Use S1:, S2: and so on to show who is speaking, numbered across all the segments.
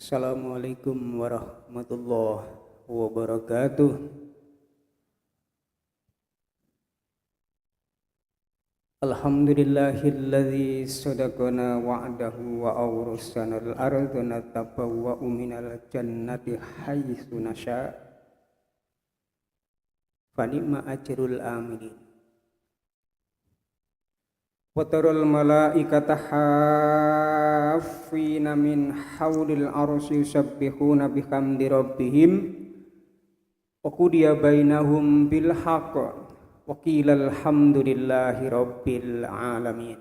S1: Assalamualaikum warahmatullahi wabarakatuh. Alhamdulillahilladzi sadaqana wa'dahu wa awrasana al-ardha natabawwa'u minal jannati haitsu nasha' fa ni'ma ajrul amilin. Wa taral malaikata haffina min haulil arsy yusabbihuna bihamdi rabbihim wa qudiya bainahum bil haqq wa qila alhamdulillahi rabbil alamin.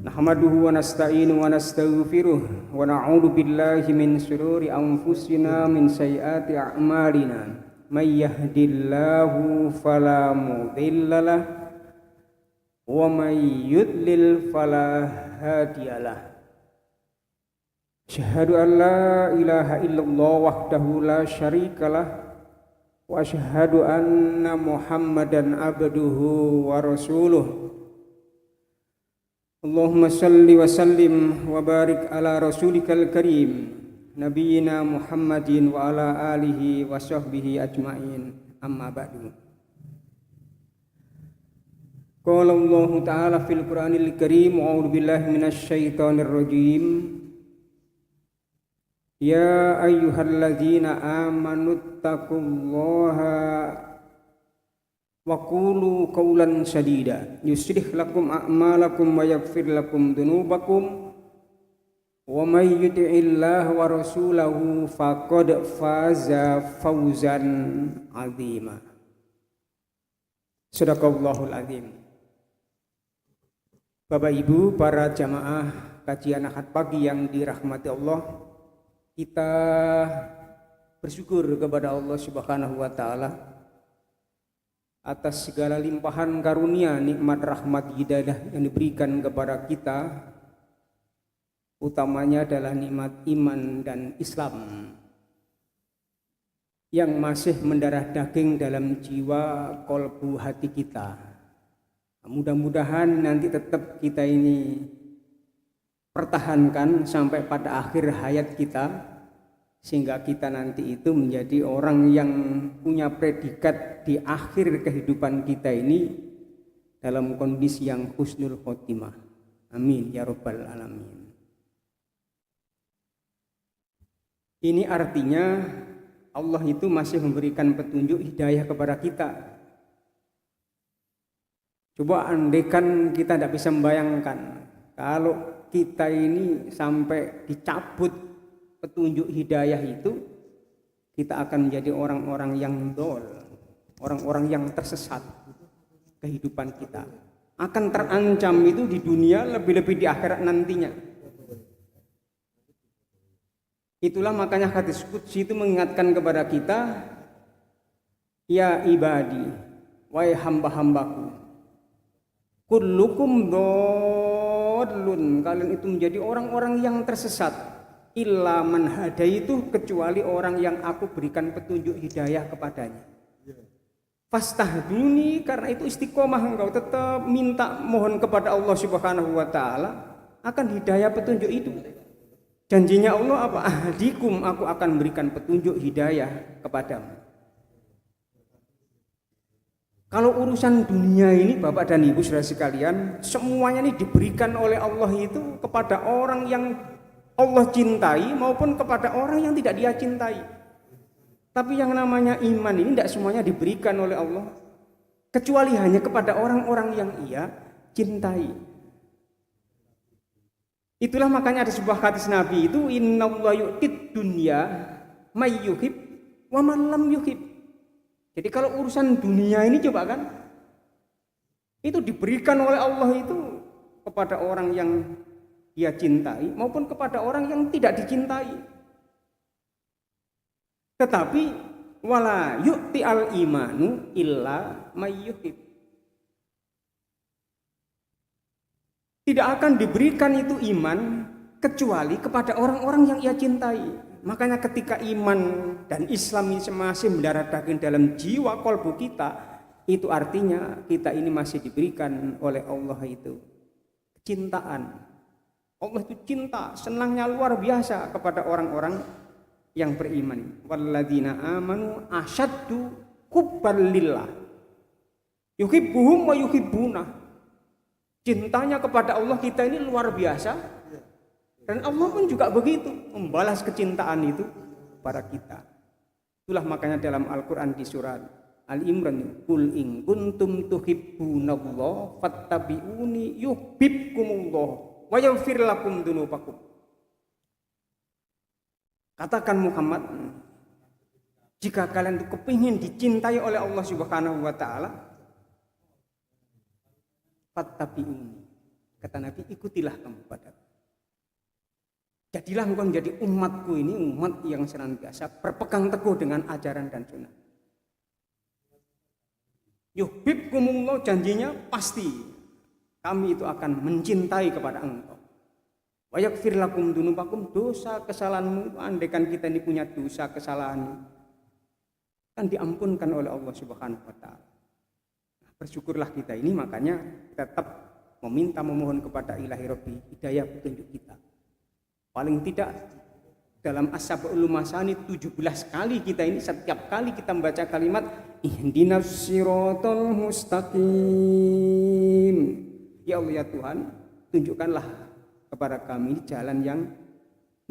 S1: Nahmaduhu wa nasta'inu wa nastaghfiruh wa na'udzu billahi min shururi anfusina min sayyiati a'malina may yahdihillahu fala mudilla lahu wa may yudlil fala hadiyalah. Asyhadu an la ilaha illallah wahdahu la syarikalah wa asyhadu anna Muhammadan abduhu wa rasuluh. Allahumma salli wa sallim wa barik ala rasulikal karim nabiyina Muhammadin wa ala alihi wa sahbihi ajmain, amma ba'du. Qala Allah Ta'ala fil Qur'anil Karim, a'udzu billahi minasy syaithanir rajim. Ya ayyuhalladzina amanu taqullaha wa qulu qawlan sadida yuslih lakum a'malakum wa yaghfir lakum dhunubakum wa may yuti'illaha wa rasulahu faqad faza fawzan 'azima. Shadaqallahul azim. Bapak Ibu, para jamaah kajian Ahad pagi yang dirahmati Allah, kita bersyukur kepada Allah Subhanahu wa taala atas segala limpahan karunia, nikmat, rahmat, hidayah yang diberikan kepada kita, utamanya adalah nikmat iman dan Islam yang masih mendarah daging dalam jiwa kolbu hati kita. Mudah-mudahan nanti tetap kita ini pertahankan sampai pada akhir hayat kita, sehingga kita nanti itu menjadi orang yang punya predikat di akhir kehidupan kita ini dalam kondisi yang husnul khotimah. Amin ya rabbal alamin. Ini artinya Allah itu masih memberikan petunjuk hidayah kepada kita. Coba andaikan kita tidak bisa membayangkan kalau kita ini sampai dicabut petunjuk hidayah itu, kita akan menjadi orang-orang yang dol, orang-orang yang tersesat. Kehidupan kita akan terancam itu di dunia, lebih-lebih di akhirat nantinya. Itulah makanya hadis qudsi itu mengingatkan kepada kita, ya ibadi, wahai hamba-hambaku, kullukum dhalun, kalian itu menjadi orang-orang yang tersesat, illa man hadaitu, kecuali orang yang aku berikan petunjuk hidayah kepadanya. Fastahduni, karena itu istiqomah engkau tetap minta mohon kepada Allah Subhanahu wa taala akan hidayah petunjuk itu. Janjinya Allah apa? Ahdikum, aku akan berikan petunjuk hidayah kepadamu. Kalau urusan dunia ini Bapak dan Ibu saudara sekalian, semuanya ini diberikan oleh Allah itu kepada orang yang Allah cintai maupun kepada orang yang tidak Dia cintai. Tapi yang namanya iman ini tidak semuanya diberikan oleh Allah, kecuali hanya kepada orang-orang yang Ia cintai. Itulah makanya ada sebuah hadis Nabi itu, innallaha yu'tid dunya may yuhib wa man lam yuhib. Jadi kalau urusan dunia ini coba kan, itu diberikan oleh Allah itu kepada orang yang Dia cintai maupun kepada orang yang tidak dicintai. Tetapi wala yu'ti al imanu illa may yuhib. Tidak akan diberikan itu iman kecuali kepada orang-orang yang Ia cintai. Makanya ketika iman dan Islam ini masih mendarah daging dalam jiwa kolbu kita, itu artinya kita ini masih diberikan oleh Allah itu kecintaan Allah itu cinta, senangnya luar biasa kepada orang-orang yang beriman. Walladzina amanu asyaddu hubban lillah. Yuhibbuhum wa yuhibbuna. Cintanya kepada Allah kita ini luar biasa. Dan Allah pun juga begitu, membalas kecintaan itu pada kita. Itulah makanya dalam Al-Qur'an di surat Al-Imran, qul in kuntum tuhibbunallaha fattabi'uni yuhibbukumullah wa yaghfir lakum dzunubakum. Katakan Muhammad, jika kalian itu kepingin dicintai oleh Allah Subhanahu wa taala, fattabi'uni. Kata Nabi, ikutilah kamu padaku. Jadilah engkau menjadi umatku ini, umat yang senantiasa berpegang teguh dengan ajaran dan sunnah. Yuhibbukumullah, janjinya pasti kami itu akan mencintai kepada engkau. Wa yaghfir lakum dzunubakum, dosa kesalahanmu, andaikan kita ini punya dosa kesalahan kan diampunkan oleh Allah Subhanahu wa taala. Nah, bersyukurlah kita ini, makanya tetap memohon kepada Ilahi Rabbi hidayah petunjuk kita. Paling tidak dalam As-Sab'ul Masani 17 kali kita ini, setiap kali kita membaca kalimat ihdinas siratal mustaqim. Ya Allah ya Tuhan, tunjukkanlah kepada kami jalan yang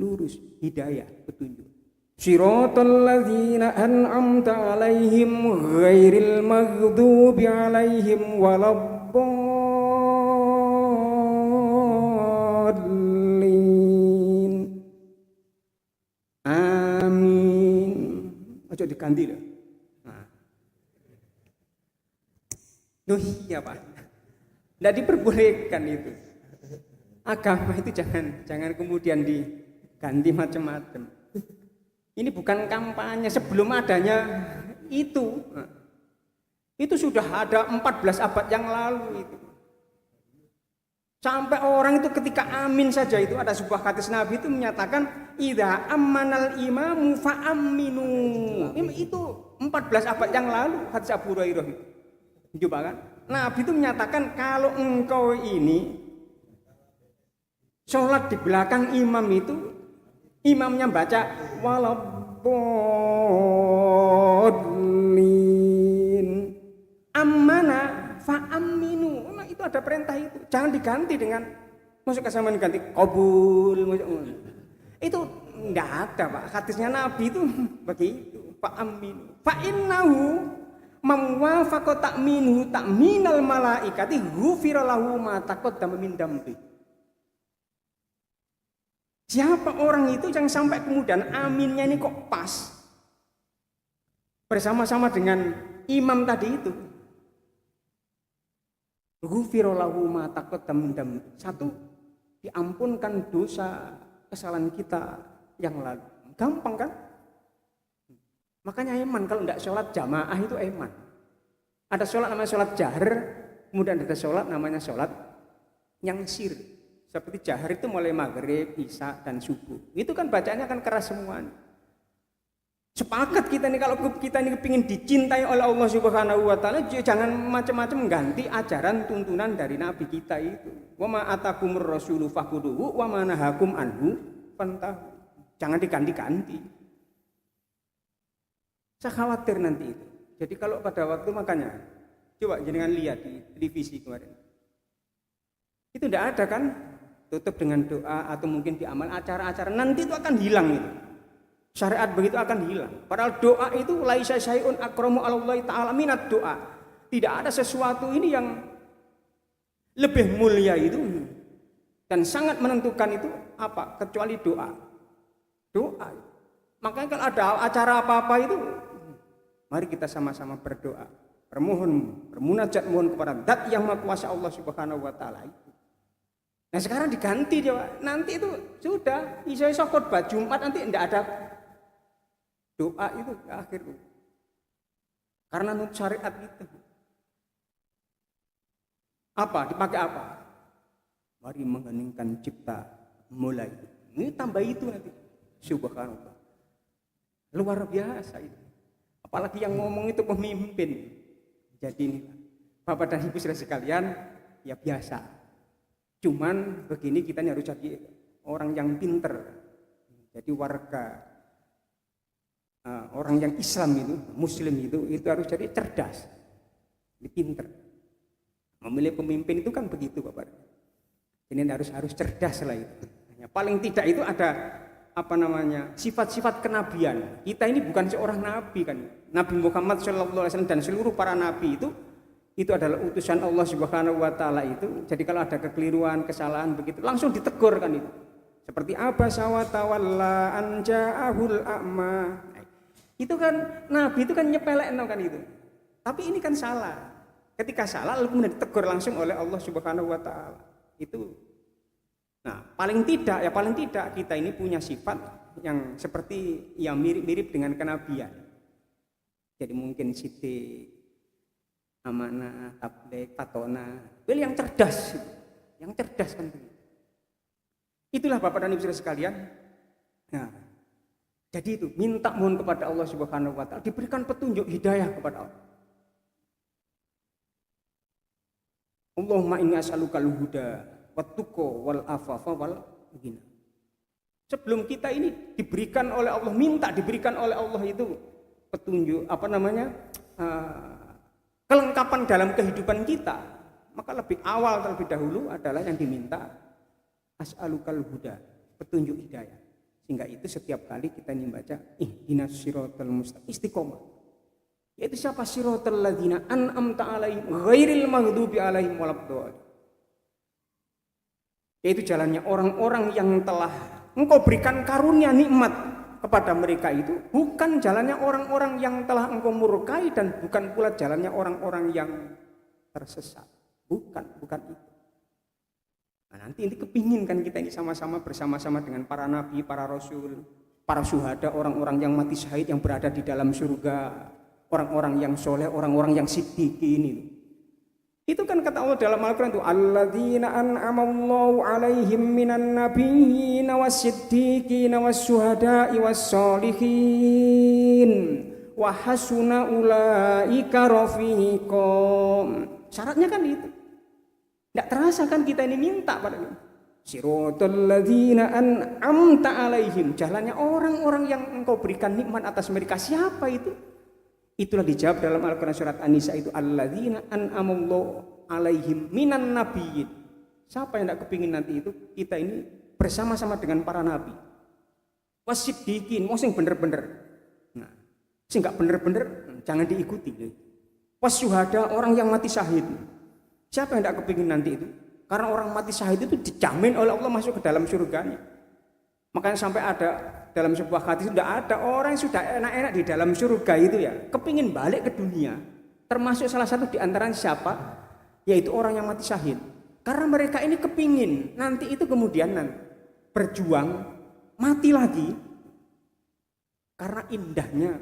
S1: lurus, hidayah, petunjuk. Siratal ladzina an'amta 'alaihim ghairil maghdubi 'alaihim waladdallin. Amin. Ojo diganti loh. Nah. Loh iya Pak. Tidak diperbolehkan itu. Agama itu jangan kemudian diganti macam-macam. Ini bukan kampanye, sebelum adanya itu. Nah, itu sudah ada 14 abad yang lalu itu. Sampai orang itu ketika amin saja itu, ada sebuah hadis Nabi itu menyatakan idza ammanal imamu fa aminu. Itu 14 abad yang lalu hadis Abu Hurairah itu. Coba kan? Nabi itu menyatakan kalau engkau ini sholat di belakang imam itu, imamnya baca waladdallin ammana fa aminu. Itu ada perintah itu, jangan diganti dengan masuk ke zaman diganti qabul. Itu enggak ada Pak, hadisnya Nabi itu begitu. Fa aminu fa innahu mamwafaqa ta'minu ta'minal malaikati ghufira lahu ma taqaddama min dambi. Siapa orang itu yang sampai kemudian aminnya ini kok pas bersama-sama dengan imam tadi itu, ghufira lahu ma taqaddama min dambi. Satu, diampunkan dosa kesalahan kita yang lalu. Gampang kan? Makanya eman kalau tidak sholat jamaah itu eman. Ada sholat namanya sholat jahar, kemudian ada sholat namanya sholat yang sir. Seperti jahar itu mulai maghrib, isya dan subuh. Itu kan bacaannya kan keras semua. Sepakat kita nih, kalau kita ini kepingin dicintai oleh Allah Subhanahu wa taala, jangan macam-macam ganti ajaran tuntunan dari Nabi kita itu. Wa ma atakumur rasulu faquduhu wa ma nahakum anhu fantahu. Jangan diganti-ganti. Saya khawatir nanti itu. Jadi kalau pada waktu makanya, coba jangan lihat di televisi kemarin. Itu tidak ada kan? Tutup dengan doa atau mungkin di amal acara-acara, nanti itu akan hilang itu. Syariat begitu akan hilang. Padahal doa itu laisa syai'un akramu 'alallahi ta'ala minad doa. Tidak ada sesuatu ini yang lebih mulia itu dan sangat menentukan itu apa kecuali doa. Doa. Makanya kalau ada acara apa-apa itu, mari kita sama-sama berdoa, bermunajat mohon kepada Zat yang Maha Kuasa Allah Subhanahu wa taala itu. Nah sekarang diganti coba. Nanti itu sudah iso-iso khotbah Jumat nanti tidak ada doa itu ke akhir. Karena menurut syariat itu. Apa? Dipakai apa? Mari mengheningkan cipta mulai. Ini tambah itu nanti. Subhanallah. Luar biasa itu. Apalagi yang ngomong itu pemimpin. Jadi ini Bapak dan Ibu saudara sekalian, ya biasa. Cuman begini, kita ini harus jadi orang yang pinter. Jadi warga orang yang Islam itu, Muslim itu harus jadi cerdas, pinter. Memilih pemimpin itu kan begitu, Bapak. Ini harus cerdas lah itu. Paling tidak itu ada sifat-sifat kenabian. Kita ini bukan seorang nabi kan. Nabi Muhammad SAW dan seluruh para nabi itu adalah utusan Allah Subhanahu wa taala itu. Jadi kalau ada kekeliruan, kesalahan begitu langsung ditegur kan itu. Seperti abasa wa tawalla an ja'ahul a'ma. Itu kan nabi itu kan nyepelekno kan itu. Tapi ini kan salah. Ketika salah lalu kemudian ditegur langsung oleh Allah Subhanahu wa taala. Itu paling tidak kita ini punya sifat yang seperti yang mirip-mirip dengan kenabian. Jadi mungkin sidik, amanah, tabligh, fatona, pilih yang cerdas kan begitu. Itulah Bapak dan Ibu saudara sekalian. Jadi itu mohon kepada Allah Subhanahu wa taala diberikan petunjuk hidayah kepada Allah. Allahumma inni as'alukal huda wat-tuqa wal afafa wal ghina. Sebelum kita ini diberikan oleh Allah, diberikan oleh Allah itu petunjuk kelengkapan dalam kehidupan kita, maka lebih awal terlebih dahulu adalah yang diminta as'alukal huda, petunjuk hidayah. Sehingga itu setiap kali kita ini baca ihdinas siratal mustaqim, istiqomah. Yaitu siapa? Siratal ladzina an'amta 'alaihim ghairil maghdubi alaihim waladdallin. Yaitu jalannya orang-orang yang telah Engkau berikan karunia nikmat kepada mereka itu, bukan jalannya orang-orang yang telah Engkau murkai dan bukan pula jalannya orang-orang yang tersesat. Bukan itu. Nanti ini kepingin kan kita ini sama-sama bersama-sama dengan para nabi, para rasul, para syuhada, orang-orang yang mati syahid yang berada di dalam surga. Orang-orang yang soleh, orang-orang yang siddiqin ini. Itu kan kata Allah dalam Al-Quran itu alladzina an'amallahu alaihim minan nabiyyin was-siddiqin was-syuhada'i was-sholihin wa hasuna ulaika rafiqan. Syaratnya kan itu. Enggak terasa kan kita ini minta pada ini. Siratal ladzina an'amta alaihim, jalannya orang-orang yang Engkau berikan nikmat atas mereka. Siapa itu? Itulah dijawab dalam Al-Quran surat An-Nisa itu alladzina an'amallahu alaihim minan nabiyyin. Siapa yang tidak kepingin nanti itu kita ini bersama-sama dengan para nabi. Wasiddiqin, mau sing bener-bener. Sing enggak bener-bener jangan diikuti. Wasyuhada, orang yang mati syahid. Siapa yang tidak kepingin nanti itu? Karena orang mati syahid itu dijamin oleh Allah masuk ke dalam surganya. Makanya sampai ada dalam sebuah hadis sudah ada orang yang sudah enak-enak di dalam surga itu ya, kepingin balik ke dunia. Termasuk salah satu di antara siapa? Yaitu orang yang mati syahid. Karena mereka ini kepingin nanti itu kemudian berjuang mati lagi. Karena indahnya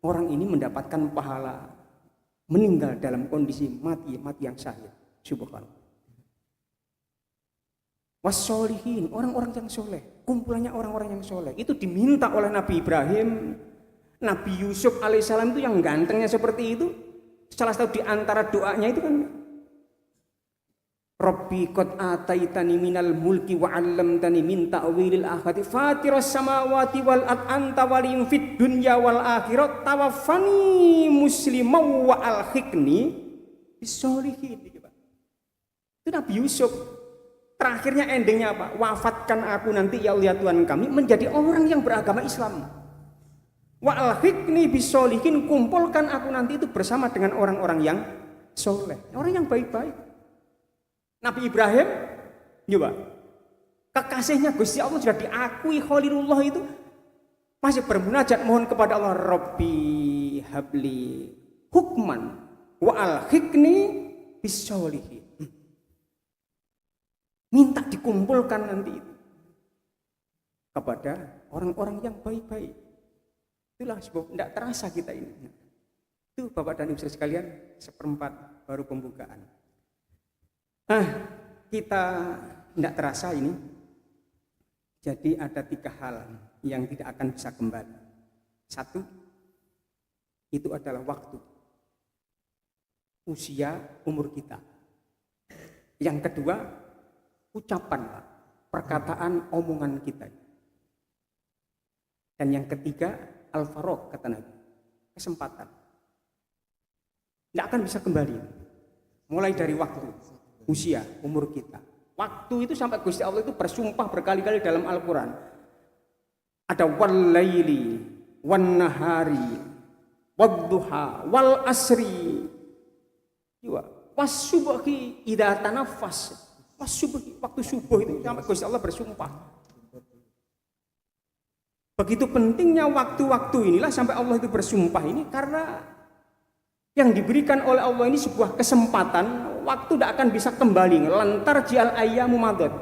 S1: orang ini mendapatkan pahala meninggal dalam kondisi mati yang syahid. Subhanallah. Was-sholihin, orang-orang yang soleh, kumpulannya orang-orang yang soleh. Itu diminta oleh Nabi Ibrahim, Nabi Yusuf alaihissalam itu yang gantengnya seperti itu. Salah satu di antara doanya itu kan Rabbi qad ataitani minal mulki wa 'allamtani min ta'wilil ahadits fatiras samawati wal ard anta waliyun fid dunya wal akhirat tawaffani musliman wa alhiqni bis-sholihin. Itu Nabi Yusuf. Terakhirnya endingnya apa? Wafatkan aku nanti ya Allah Tuhan kami menjadi orang yang beragama Islam. Wa alhiqni bis-sholihin, kumpulkan aku nanti itu bersama dengan orang-orang yang soleh, orang yang baik-baik. Nabi Ibrahim, coba kekasihnya Gusti Allah sudah diakui Khalilullah itu masih bermunajat mohon kepada Allah, Rabbi habli hukman wa alhiqni bis-sholihin. Minta dikumpulkan nanti itu kepada orang-orang yang baik-baik. Itulah sebab tidak terasa kita ini. Itu Bapak dan Ibu sekalian, seperempat baru pembukaan. Kita tidak terasa ini. Jadi ada 3 hal yang tidak akan bisa kembali. 1, itu adalah waktu, usia, umur kita. Yang kedua, ucapan, perkataan, omongan kita. Dan yang ketiga, al-faraq kata Nabi, kesempatan. Tidak akan bisa kembali. Mulai dari waktu, usia, umur kita. Waktu itu sampai Gusti Allah itu bersumpah berkali-kali dalam Al-Quran. Ada wal laili, wan nahari, wadduha, wal asri, wasyubhi idza tanaffas. Wasyubhi, waktu subuh itu sampai Gusti Allah bersumpah. Begitu pentingnya waktu-waktu inilah sampai Allah itu bersumpah ini, karena yang diberikan oleh Allah ini sebuah kesempatan, waktu tidak akan bisa kembali. Lantar jial ayyamu madad.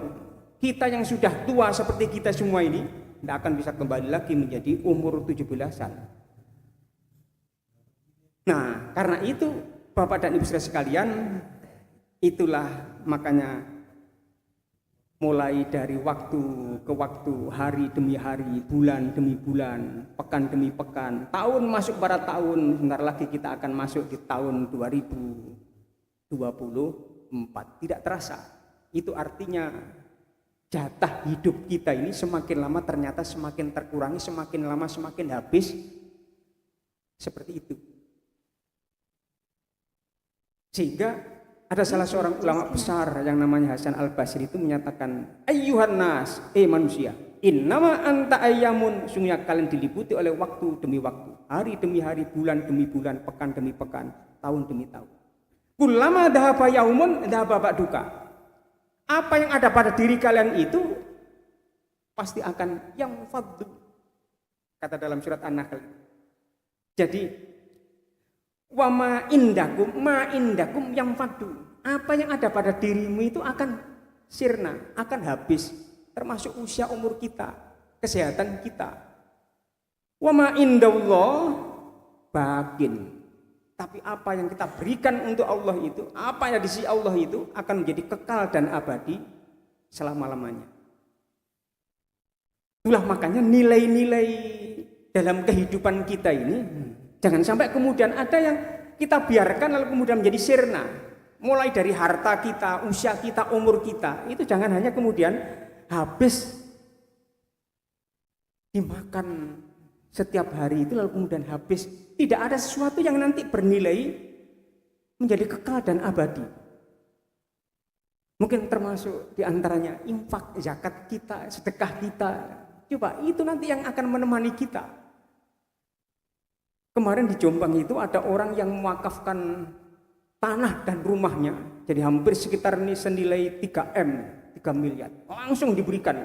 S1: Kita yang sudah tua seperti kita semua ini tidak akan bisa kembali lagi menjadi umur 17-an. Nah, karena itu Bapak dan Ibu saudara sekalian, itulah makanya mulai dari waktu ke waktu, hari demi hari, bulan demi bulan, pekan demi pekan, tahun masuk pada tahun, sebentar lagi kita akan masuk di tahun 2024. Tidak terasa. Itu artinya jatah hidup kita ini semakin lama ternyata semakin terkurangi, semakin lama semakin habis. Seperti itu. Sehingga ada salah seorang ulama besar yang namanya Hasan Al-Basri itu menyatakan, ayyuhan nas, manusia, innama anta ayyamun, sungguhnya kalian diliputi oleh waktu demi waktu, hari demi hari, bulan demi bulan, pekan demi pekan, tahun demi tahun. Kullama dhahaba yaumun dhahaba ba'duka. Apa yang ada pada diri kalian itu pasti akan yang faddu, kata dalam surat An-Nahl. Jadi wa ma indakum yang fadu. Apa yang ada pada dirimu itu akan sirna, akan habis, termasuk usia umur kita, kesehatan kita. Wa ma indallah bakin. Tapi apa yang kita berikan untuk Allah itu, apa yang di sisi Allah itu akan menjadi kekal dan abadi selama-lamanya. Itulah makanya nilai-nilai dalam kehidupan kita ini jangan sampai kemudian ada yang kita biarkan lalu kemudian menjadi sirna. Mulai dari harta kita, usia kita, umur kita. Itu jangan hanya kemudian habis dimakan setiap hari itu lalu kemudian habis. Tidak ada sesuatu yang nanti bernilai menjadi kekal dan abadi. Mungkin termasuk diantaranya infak, zakat kita, sedekah kita. Coba itu nanti yang akan menemani kita. Kemarin di Jombang itu ada orang yang mewakafkan tanah dan rumahnya. Jadi hampir sekitar ini senilai 3 miliar. Langsung diberikan.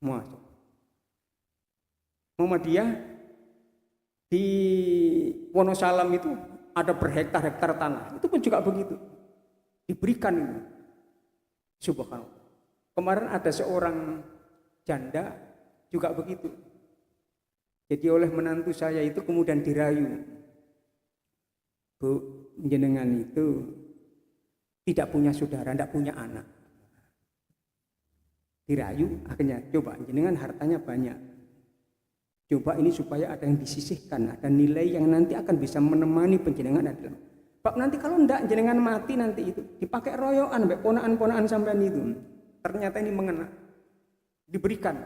S1: Masuk. Muhammadiyah di Wonosalam itu ada berhektar-hektar tanah. Itu pun juga begitu. Diberikan ini. Subhanallah. Kemarin ada seorang janda juga begitu. Jadi oleh menantu saya itu kemudian dirayu, Bu, jenengan itu tidak punya saudara, tidak punya anak. Dirayu, akhirnya coba jenengan hartanya banyak. Coba ini supaya ada yang disisihkan, ada nilai yang nanti akan bisa menemani penjenengan adalah. Pak nanti kalau enggak jenengan mati nanti itu dipakai royokan, sampai ponaan-ponaan sampean itu. Ternyata ini mengena, diberikan.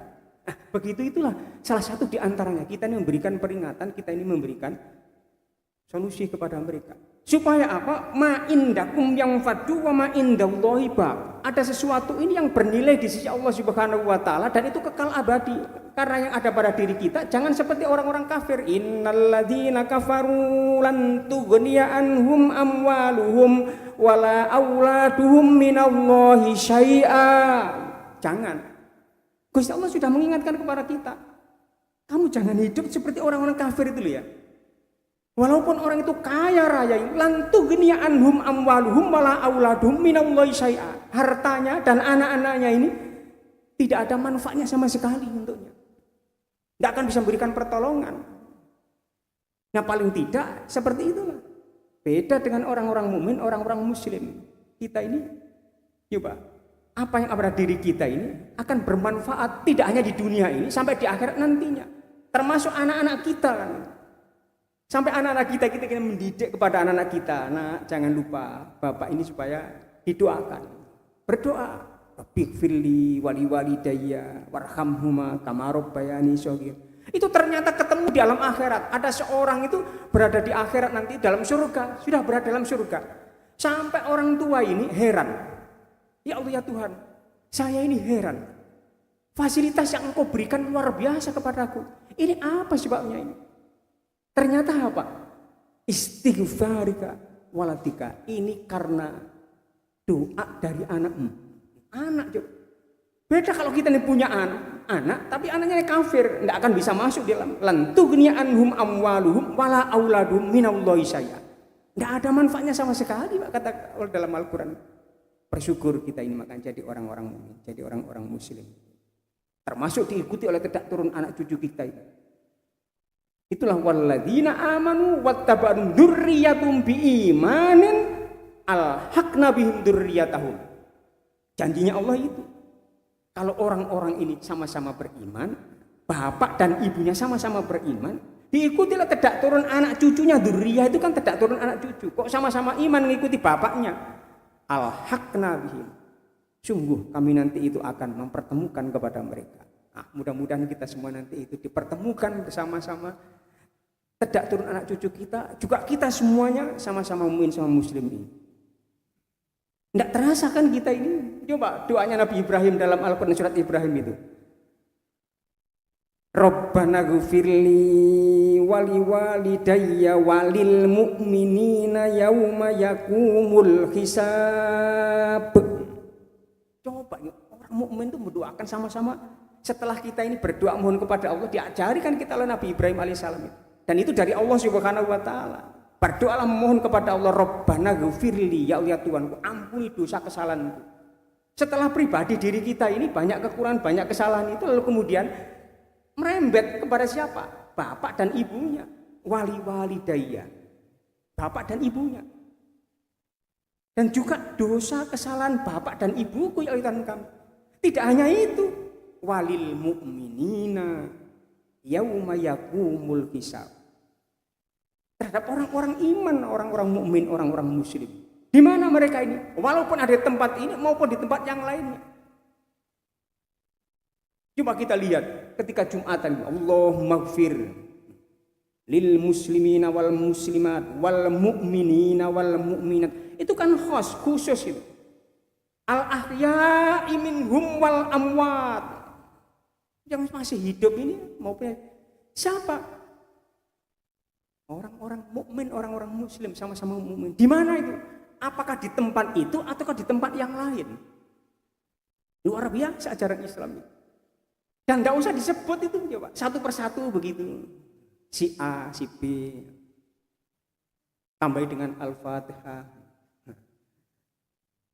S1: Nah, begitu itulah salah satu di antaranya kita ini memberikan peringatan, kita ini memberikan solusi kepada mereka. Supaya apa? Ma indakum yang fadu wa ma indallahi baq. Ada sesuatu ini yang bernilai di sisi Allah Subhanahu wa taala dan itu kekal abadi. Karena yang ada pada diri kita jangan seperti orang-orang kafir. Innalladzina kafaru lan tughniya anhum amwaluhum wala auladuhum minallahi syai'a. Jangan. Gusti Allah sudah mengingatkan kepada kita. Kamu jangan hidup seperti orang-orang kafir itu loh ya. Walaupun orang itu kaya raya, lan tughniya anhum amwaluhum wala auladuhum minallahi syai'a. Hartanya dan anak-anaknya ini tidak ada manfaatnya sama sekali untuknya. Tidak akan bisa memberikan pertolongan. Nah paling tidak seperti itulah. Beda dengan orang-orang mukmin, orang-orang muslim. Kita ini coba apa yang ada pada diri kita ini akan bermanfaat tidak hanya di dunia ini sampai di akhirat nantinya. Termasuk anak-anak kita kan. Sampai anak-anak kita ingin mendidik kepada anak-anak kita. Nah, jangan lupa Bapak ini supaya didoakan. Berdoa. Rabbighfirli wali walidayya warhamhuma kama rabbayani shaghir. Itu ternyata ketemu di alam akhirat. Ada seorang itu berada di akhirat nanti dalam surga, sudah berada dalam surga. Sampai orang tua ini heran. Ya Allah ya Tuhan, saya ini heran. Fasilitas yang Engkau berikan luar biasa kepadaku. Ini apa sebabnya ini? Ternyata apa? Istighfarika waladika. Ini karena doa dari anakmu. Anak coba. Beda kalau kita nih punya anak, tapi anaknya kafir, tidak akan bisa masuk di dalam. Lantughniya anhum amwaluhum wala auladuhum minallahi syai'a. Tidak ada manfaatnya sama sekali, Pak, kata dalam Al-Quran. Bersyukur kita ini maka jadi orang-orang mukmin, jadi orang-orang muslim. Termasuk diikuti oleh tidak turun anak cucu kita itu. Itulah walladzina amanu wattaba'u dzurriyyatum biimanin alhaqna bihim dzurriyyatahum. Janjinya Allah itu. Kalau orang-orang ini sama-sama beriman, bapak dan ibunya sama-sama beriman, diikutilah tidak turun anak cucunya. Dzurriyyah itu kan tidak turun anak cucu. Kok sama-sama iman mengikuti bapaknya? Alhaqna bihim. Sungguh kami nanti itu akan mempertemukan kepada mereka. Nah, mudah-mudahan kita semua nanti itu dipertemukan bersama-sama. Tidak turun anak cucu kita, juga kita semuanya sama-sama mukmin sama muslim ini. Tidak terasa kan kita ini? Coba doanya Nabi Ibrahim dalam Al-Quran surat Ibrahim itu. Rabbana ghfirli wali walidayya walil mu'minina yauma yakumul hisab. Coba orang mukmin itu mendoakan sama-sama. Setelah kita ini berdoa mohon kepada Allah, diajarikan kita oleh Nabi Ibrahim alaihissalam. Dan itu dari Allah Subhanahu wa taala. Berdoalah memohon kepada Allah, Rabbana ghfirli, ya Allah Tuhanku, ampuni dosa kesalahanku. Setelah pribadi diri kita ini banyak kekurangan, banyak kesalahan itu, lalu kemudian merembet kepada siapa? Bapak dan ibunya, wali walidayya, bapak dan ibunya. Dan juga dosa kesalahan bapak dan ibuku ya Allah kami. Tidak hanya itu, walil mu'minina yauma yakumul hisab. Terhadap orang-orang iman, orang-orang mukmin, orang-orang muslim. Di mana mereka ini? Walaupun ada di tempat ini maupun di tempat yang lainnya. Coba kita lihat ketika Jumatan, Allahumma ighfir lil muslimina wal muslimat wal mu'minina wal mu'minat. Itu kan khusus itu. Al ahya'i minhum wal amwat. Yang masih hidup ini maupun siapa? Orang-orang mukmin, orang-orang muslim sama-sama mukmin. Di mana itu? Apakah di tempat itu ataukah di tempat yang lain? Luar biasa ajaran Islam ini. Dan tidak usah disebut itu, coba satu persatu begitu. Si A, si B, tambah dengan Al-Fatihah.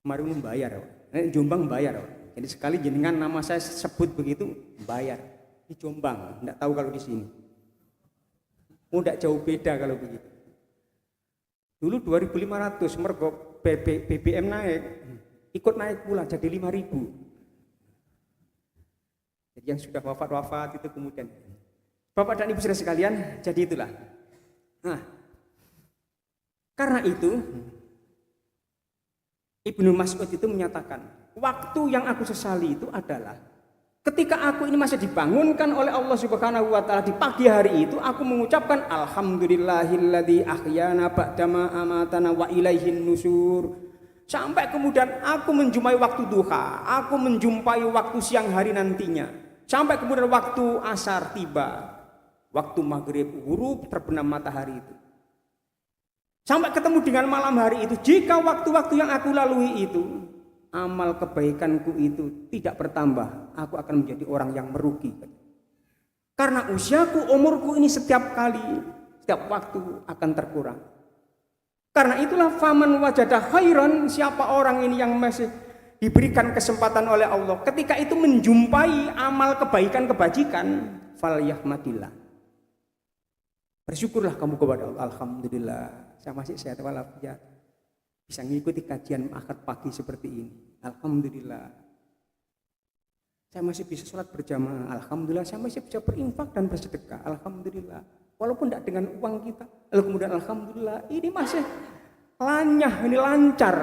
S1: Kemarin membayar, Jombang bayar. Jadi sekali jenengan nama saya sebut begitu, bayar. Di Jombang, tidak tahu kalau di sini. Tidak jauh beda kalau begitu. Dulu 2.500 mergo BBM naik, ikut naik pula jadi 5.000. Jadi yang sudah wafat itu kemudian. Bapak dan Ibu saudara sekalian, jadi itulah. Nah, karena itu Ibnu Mas'ud itu menyatakan, waktu yang aku sesali itu adalah ketika aku ini masih dibangunkan oleh Allah Subhanahu wa taala di pagi hari itu, aku mengucapkan alhamdulillahilladzi ahyana ba'dama amatana wa ilaihin nusur. Sampai kemudian aku menjumpai waktu duha, aku menjumpai waktu siang hari nantinya. Sampai kemudian waktu asar tiba, waktu maghrib ghurub terbenam matahari itu. Sampai ketemu dengan malam hari itu, jika waktu-waktu yang aku lalui itu amal kebaikanku itu tidak bertambah, aku akan menjadi orang yang merugi. Karena usiaku, umurku ini setiap waktu akan terkurang. Karena itulah faman wajadah khairan, siapa orang ini yang masih diberikan kesempatan oleh Allah, ketika itu menjumpai amal kebaikan kebajikan, falyahmadillah. Bersyukurlah kamu kepada Allah. Alhamdulillah, saya masih sehat walafiat. Bisa mengikuti kajian akad pagi seperti ini. Alhamdulillah. Saya masih bisa sholat berjamaah. Alhamdulillah. Saya masih bisa berinfak dan bersedekah. Alhamdulillah. Walaupun tidak dengan uang kita. Lalu kemudian alhamdulillah. Ini masih lanyah, ini lancar.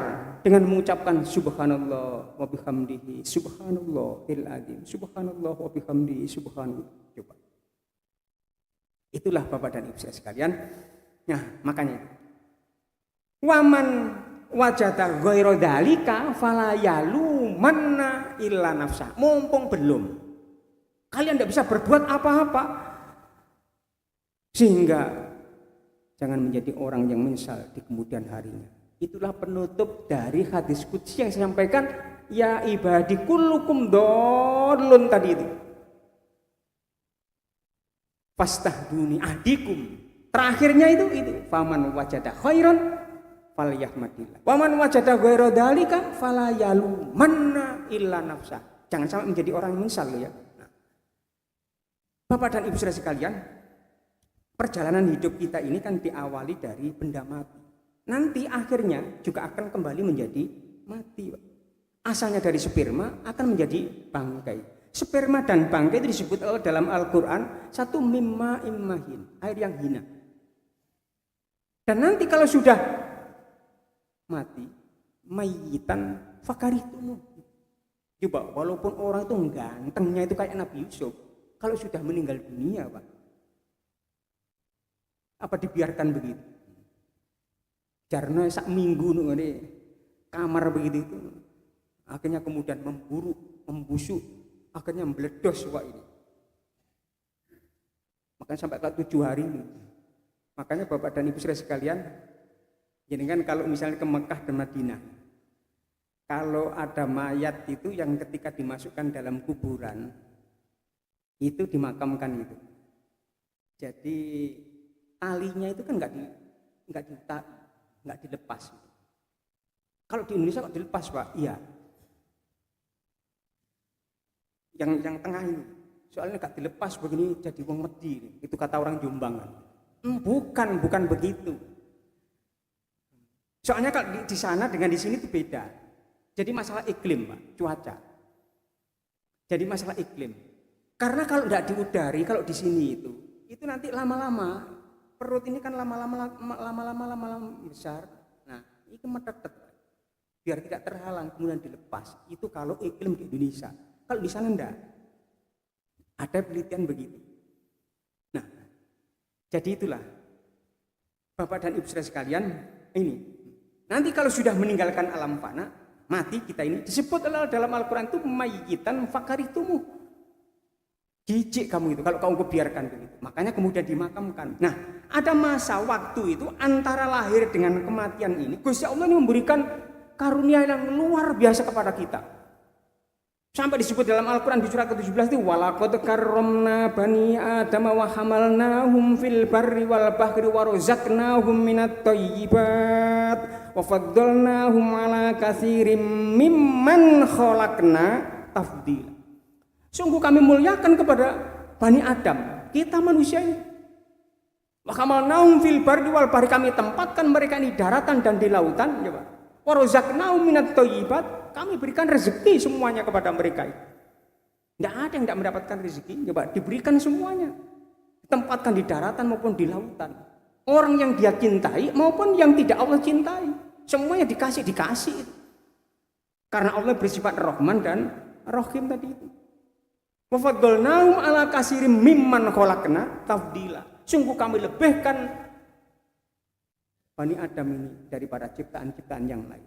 S1: dengan mengucapkan subhanallah wa bihamdihi subhanallahil azim, subhanallah wa bihamdihi subhanallah. Coba. Itulah Bapak dan Ibu sekalian. Nah, makanya waman wajada ghairu dzalika fala yalumanna illa nafsa. Mumpung belum, kalian tidak bisa berbuat apa-apa, sehingga jangan menjadi orang yang menyesal di kemudian harinya. Itulah penutup dari hadis qudsi yang saya sampaikan, ya ibadi kullukum dhalun tadi itu. Fastahduni ahdikum. Terakhirnya itu faman wajada khairan falyahmadillah. Waman wajada ghairu dzalika fala yalumanna illa nafsa. Jangan sampai menjadi orang yang menyesal ya. Nah, Bapak dan Ibu saudara sekalian, perjalanan hidup kita ini kan diawali dari benda mati. Nanti akhirnya juga akan kembali menjadi mati. Asalnya dari sperma akan menjadi bangkai. Sperma dan bangkai itu disebut dalam Al-Quran satu mimma immahin, air yang hina. Dan nanti kalau sudah mati, mayitan fakaritumu. Coba, walaupun orang itu gantengnya itu kayak Nabi Yusuf, kalau sudah meninggal dunia, Pak, apa dibiarkan begitu? Karena sak minggu nih kamar begitu itu, akhirnya kemudian membusuk, akhirnya meledos wah ini. Makanya sampai ke 7 hari ini. Makanya Bapak dan Ibu saudara sekalian, jadi kan kalau misalnya ke Mekah dan Madinah, kalau ada mayat itu yang ketika dimasukkan dalam kuburan itu dimakamkan itu. Jadi talinya itu kan nggak dilepas. Kalau di Indonesia kok dilepas, Pak? Iya. Yang tengah ini, soalnya nggak dilepas begini jadi wong wedi. Itu kata orang Jombang kan. Bukan begitu. Soalnya kalau di sana dengan di sini itu beda. Jadi masalah iklim, Pak, cuaca. Jadi masalah iklim. Karena kalau tidak diudari, kalau di sini itu nanti lama-lama perut ini kan lama-lama besar. Nah, ini metetet. Biar tidak terhalang kemudian dilepas. Itu kalau iklim di Indonesia. Kalau di sana enggak. Ada penelitian begitu. Nah, jadi itulah Bapak dan Ibu saudara sekalian, ini. Nanti kalau sudah meninggalkan alam fana, mati kita ini disebut dalam Al-Quran itu mayyitan fakaritumu. Jijik kamu itu kalau kamu biarkan begitu. Makanya kemudian dimakamkan. Nah, ada masa waktu itu antara lahir dengan kematian ini, Gusti Allah ini memberikan karunia yang luar biasa kepada kita. Sampai disebut dalam Al-Quran di surat ke-17 itu walaqad karramna bani Adam wa hamalnahum fil barri wal bahri wa razaqnahum minat thayyibat wa faddalnahum ala katsirin mimman khalaqna tafdila. Sungguh kami muliakan kepada Bani Adam, kita manusia ini. Wa hamalnahum fil barri wal bahri, kami tempatkan mereka di daratan dan di lautan, ya Pak. Wa razaqnahum minat thayyibat, kami berikan rezeki semuanya kepada mereka. Tidak ada yang tidak mendapatkan rezeki, coba diberikan semuanya. Ditempatkan di daratan maupun di lautan. Orang yang dia cintai maupun yang tidak Allah cintai, semuanya dikasih. Karena Allah bersifat Rahman dan Rahim tadi itu. Wa faddalnahum ala katsirin mimman khalaqna tafdila. Sungguh kami lebihkan Bani Adam ini daripada ciptaan-ciptaan yang lain.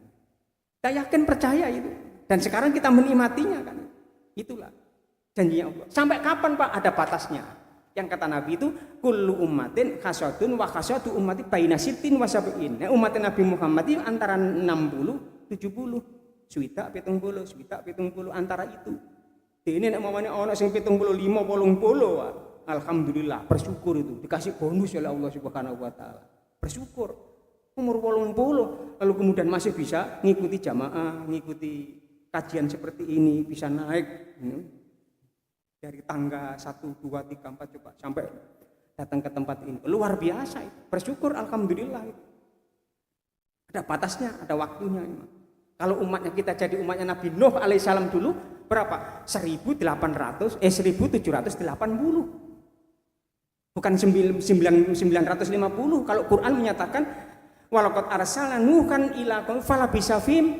S1: Kita yakin percaya itu. Dan sekarang kita menikmatinya kan. Itulah janjinya Allah. Sampai kapan Pak? Ada batasnya. Yang kata Nabi itu kullu ummatin khasadun wa khasadu ummati baina sittin wa sab'in. Nah, umat Nabi Muhammad itu antara 60, 70, suwita 70 antara itu. Ini nek mamane ana sing 75, 80. Alhamdulillah, bersyukur itu. Dikasih bonus oleh Allah Subhanahu wa taala. Bersyukur. Umur 80 lalu kemudian masih bisa ngikuti jamaah, ngikuti kajian seperti ini, bisa naik dari tangga 1, 2, 3, 4 coba sampai datang ke tempat ini. Luar biasa itu. Bersyukur alhamdulillah itu. Ada batasnya, ada waktunya. Kalau umatnya kita jadi umatnya Nabi Nuh alaihissalam dulu berapa? 1780. Bukan 950. Kalau Quran menyatakan walaqad arsalna nuhan ila qaum falabisa fihim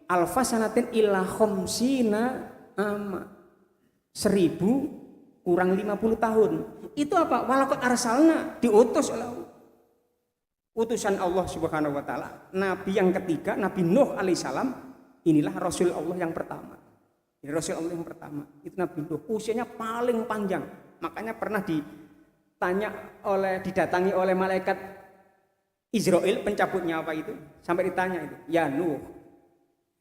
S1: alfa sanatin illa khamsina ama. 1000 kurang 50 tahun. Itu apa? Walaqad arsalna, diutus oleh Allah. Utusan Allah Subhanahu wa taala, nabi yang ketiga, Nabi Nuh alaihissalam, inilah Rasul Allah yang pertama. Ini Rasul Allah yang pertama, itu Nabi Nuh, usianya paling panjang. Makanya pernah didatangi oleh malaikat Israel, pencabut nyawa itu, sampai ditanya itu, ya Nuh,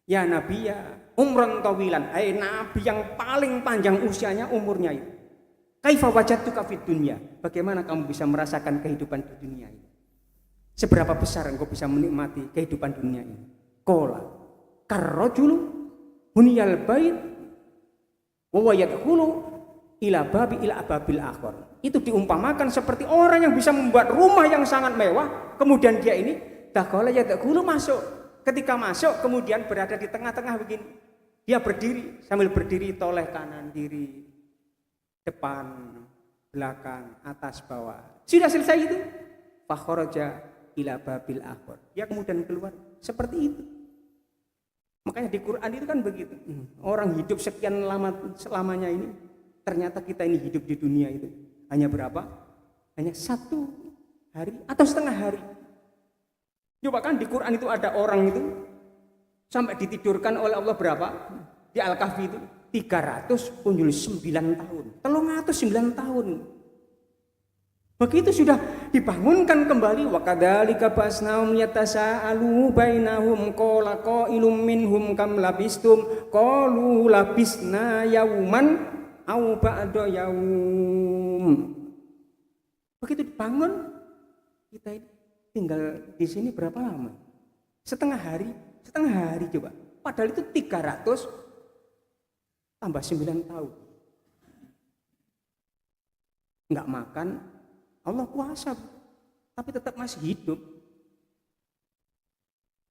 S1: ya Nabi ya umron tawilan, hai Nabi yang paling panjang usianya, umurnya itu. Kaifa wajadtuka fid dunya, bagaimana kamu bisa merasakan kehidupan di dunia ini? Seberapa besar engkau bisa menikmati kehidupan dunia ini? Qala karrajulu buniyal bait wa yadkhulu ila babi ila ababil akhir. Itu diumpamakan seperti orang yang bisa membuat rumah yang sangat mewah, kemudian dia ini dakhala yadkhulu, masuk. Ketika masuk kemudian berada di tengah-tengah begini. Dia berdiri, sambil berdiri toleh kanan kiri, depan, belakang, atas, bawah. Sudah selesai itu. Fakharaja ila babil akhir. Dia kemudian keluar seperti itu. Makanya di Quran itu kan begitu. Orang hidup sekian lama selamanya ini, ternyata kita ini hidup di dunia itu hanya berapa? Hanya 1 hari atau setengah hari. Coba kan di Quran itu ada orang itu sampai ditidurkan oleh Allah berapa? Di Al-Kahfi itu 309 tahun. 309 tahun. Begitu sudah dibangunkan kembali, wa kadzalika basnaum yatasaalu bainahum qala qailum minhum kam labistum qalu labisna yauman au ba'da yaum. Begitu dibangun, kita tinggal di sini berapa lama? Setengah hari coba. Padahal itu 300 tambah 9 tahun. Enggak makan, Allah puasa, tapi tetap masih hidup.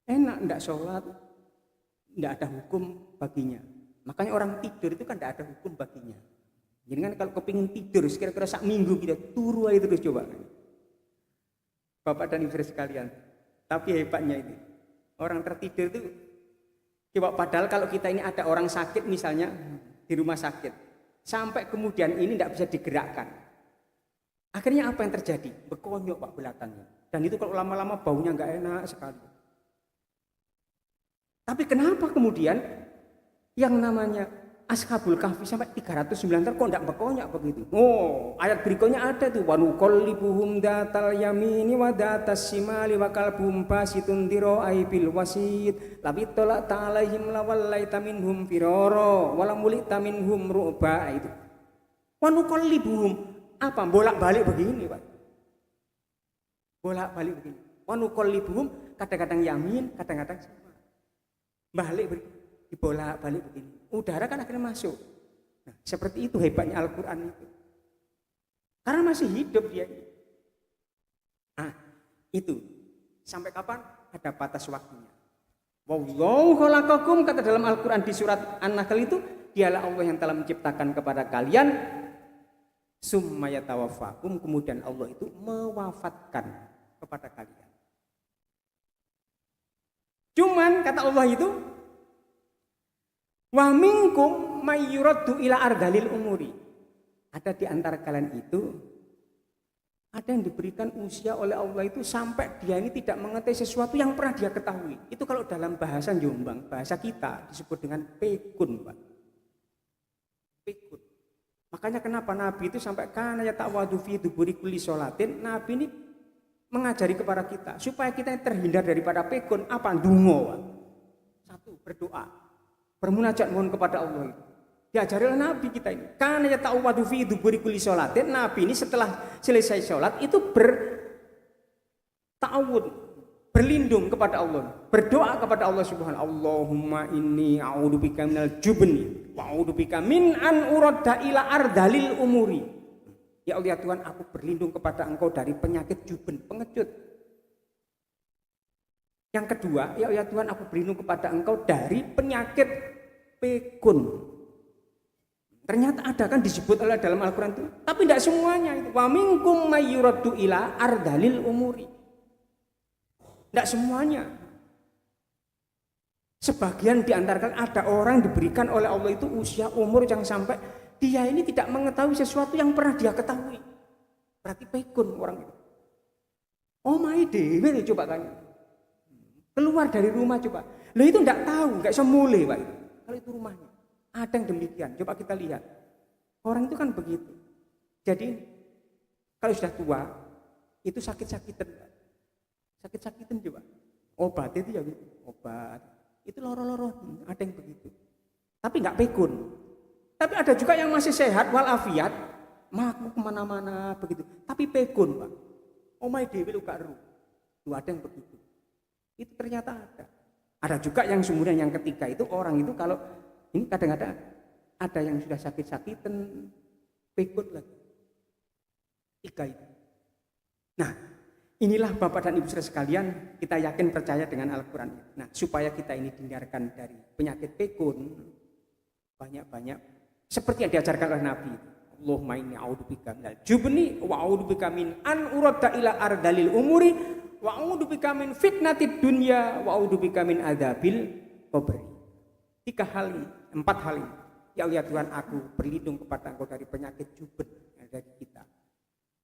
S1: Enak, enggak sholat, enggak ada hukum baginya. Makanya orang tidur itu kan enggak ada hukum baginya. Jadi kan kalau kepingin tidur, kira-kira sak minggu kita turu aja terus coba. Bapak dan Ibu sekalian, tapi hebatnya ini, orang tertidur itu, coba padahal kalau kita ini ada orang sakit misalnya di rumah sakit, sampai kemudian ini enggak bisa digerakkan. Akhirnya apa yang terjadi? Bekonyok Pak belakangnya. Dan itu kalau lama-lama baunya nggak enak sekali. Tapi kenapa kemudian yang namanya Ashabul Kahfi sampai 309 tahun kok nggak bekonyok begitu? Oh, ayat berikutnya ada tuh, wa nuqallibuhum datal yamini wa datas shimali wa qalbuhum basitun dira'ai bil wasid labi tala ta'alaihim lawallaita minhum firara wa lamulita minhum ru'ba. Itu wa nuqallibuhum, apa? Bolak-balik begini, Pak. Bolak-balik begini. Wa nuqallibuhum, kadang-kadang yamin, kadang-kadang shimal. Balik begini, dibolak-balik begini. Udara kan akhirnya masuk. Nah, seperti itu hebatnya Al-Qur'an itu. Karena masih hidup dia. Nah, itu. Sampai kapan? Ada batas waktunya. Wallahu khalaqakum, kata dalam Al-Qur'an di surat An-Nahl itu, dialah Allah yang telah menciptakan kepada kalian, summa yatawaffakum, kemudian Allah itu mewafatkan kepada kalian. Cuman kata Allah itu, wa minkum may yuraddu ila ardalil umuri. Ada di antara kalian itu ada yang diberikan usia oleh Allah itu sampai dia ini tidak mengetahui sesuatu yang pernah dia ketahui. Itu kalau dalam bahasa Jombang, bahasa kita disebut dengan pekun, Pak. Pekun. Makanya kenapa Nabi itu sampai kana yata'awadu fi duburi kulli sholatin, Nabi ini mengajari kepada kita supaya kita terhindar daripada pekun. Apa? Dungo. Satu, berdoa, bermunajat mohon kepada Allah itu. Diajari oleh Nabi kita ini. Kana yata'awadu fi duburi kulli sholatin, Nabi ini setelah selesai sholat itu berta'awud, berlindung kepada Allah, berdoa kepada Allah Subhanahu. Allahumma inni a'udzubika minal jubni wa a'udzubika min an uradda ila ardalil umuri. Ya Allah ya Tuhan, aku berlindung kepada Engkau dari penyakit juben, pengecut. Yang kedua, ya Allah ya Tuhan, aku berlindung kepada Engkau dari penyakit pekun. Ternyata ada kan disebut oleh dalam Al-Qur'an itu, tapi tidak semuanya itu. Wa minkum may yuraddu ila ardalil umuri. Tidak semuanya. Sebagian diantarkan ada orang diberikan oleh Allah itu usia umur yang sampai dia ini tidak mengetahui sesuatu yang pernah dia ketahui. Berarti pikun orang itu. Oh my dewe coba kan. Keluar dari rumah coba. Loh itu enggak tahu, enggak semule Pak. Kalau itu rumahnya. Ada yang demikian. Coba kita lihat. Orang itu kan begitu. Jadi kalau sudah tua itu sakit-sakitan. Sakit-sakitan coba. Obat itu ya gitu. Obat. Itu loro-loro, ada yang begitu. Tapi enggak pikun. Tapi ada juga yang masih sehat walafiat, maku kemana-mana begitu. Tapi pikun Pak. Oh my dewe luka ru. Itu ada yang begitu. Itu ternyata ada. Ada juga yang kemudian yang ketiga itu orang itu kalau ini kadang-kadang ada yang sudah sakit-sakitan, pikun lagi. Tiga itu. Nah, inilah Bapak dan Ibu saudara sekalian, kita yakin percaya dengan Al-Quran. Nah, supaya kita ini dihindarkan dari penyakit pikun, banyak-banyak seperti yang diajarkan oleh Nabi. Allahumma inni a'udzubika minal jubni wa a'udzubika min an uradda ila ardalil umuri wa a'udzubika min fitnatid dunya wa a'udzubika min adzabil qabri. 4 hal ini. Ya Allah Tuhan, aku berlindung kepada Engkau dari penyakit jubn yang ada di kita.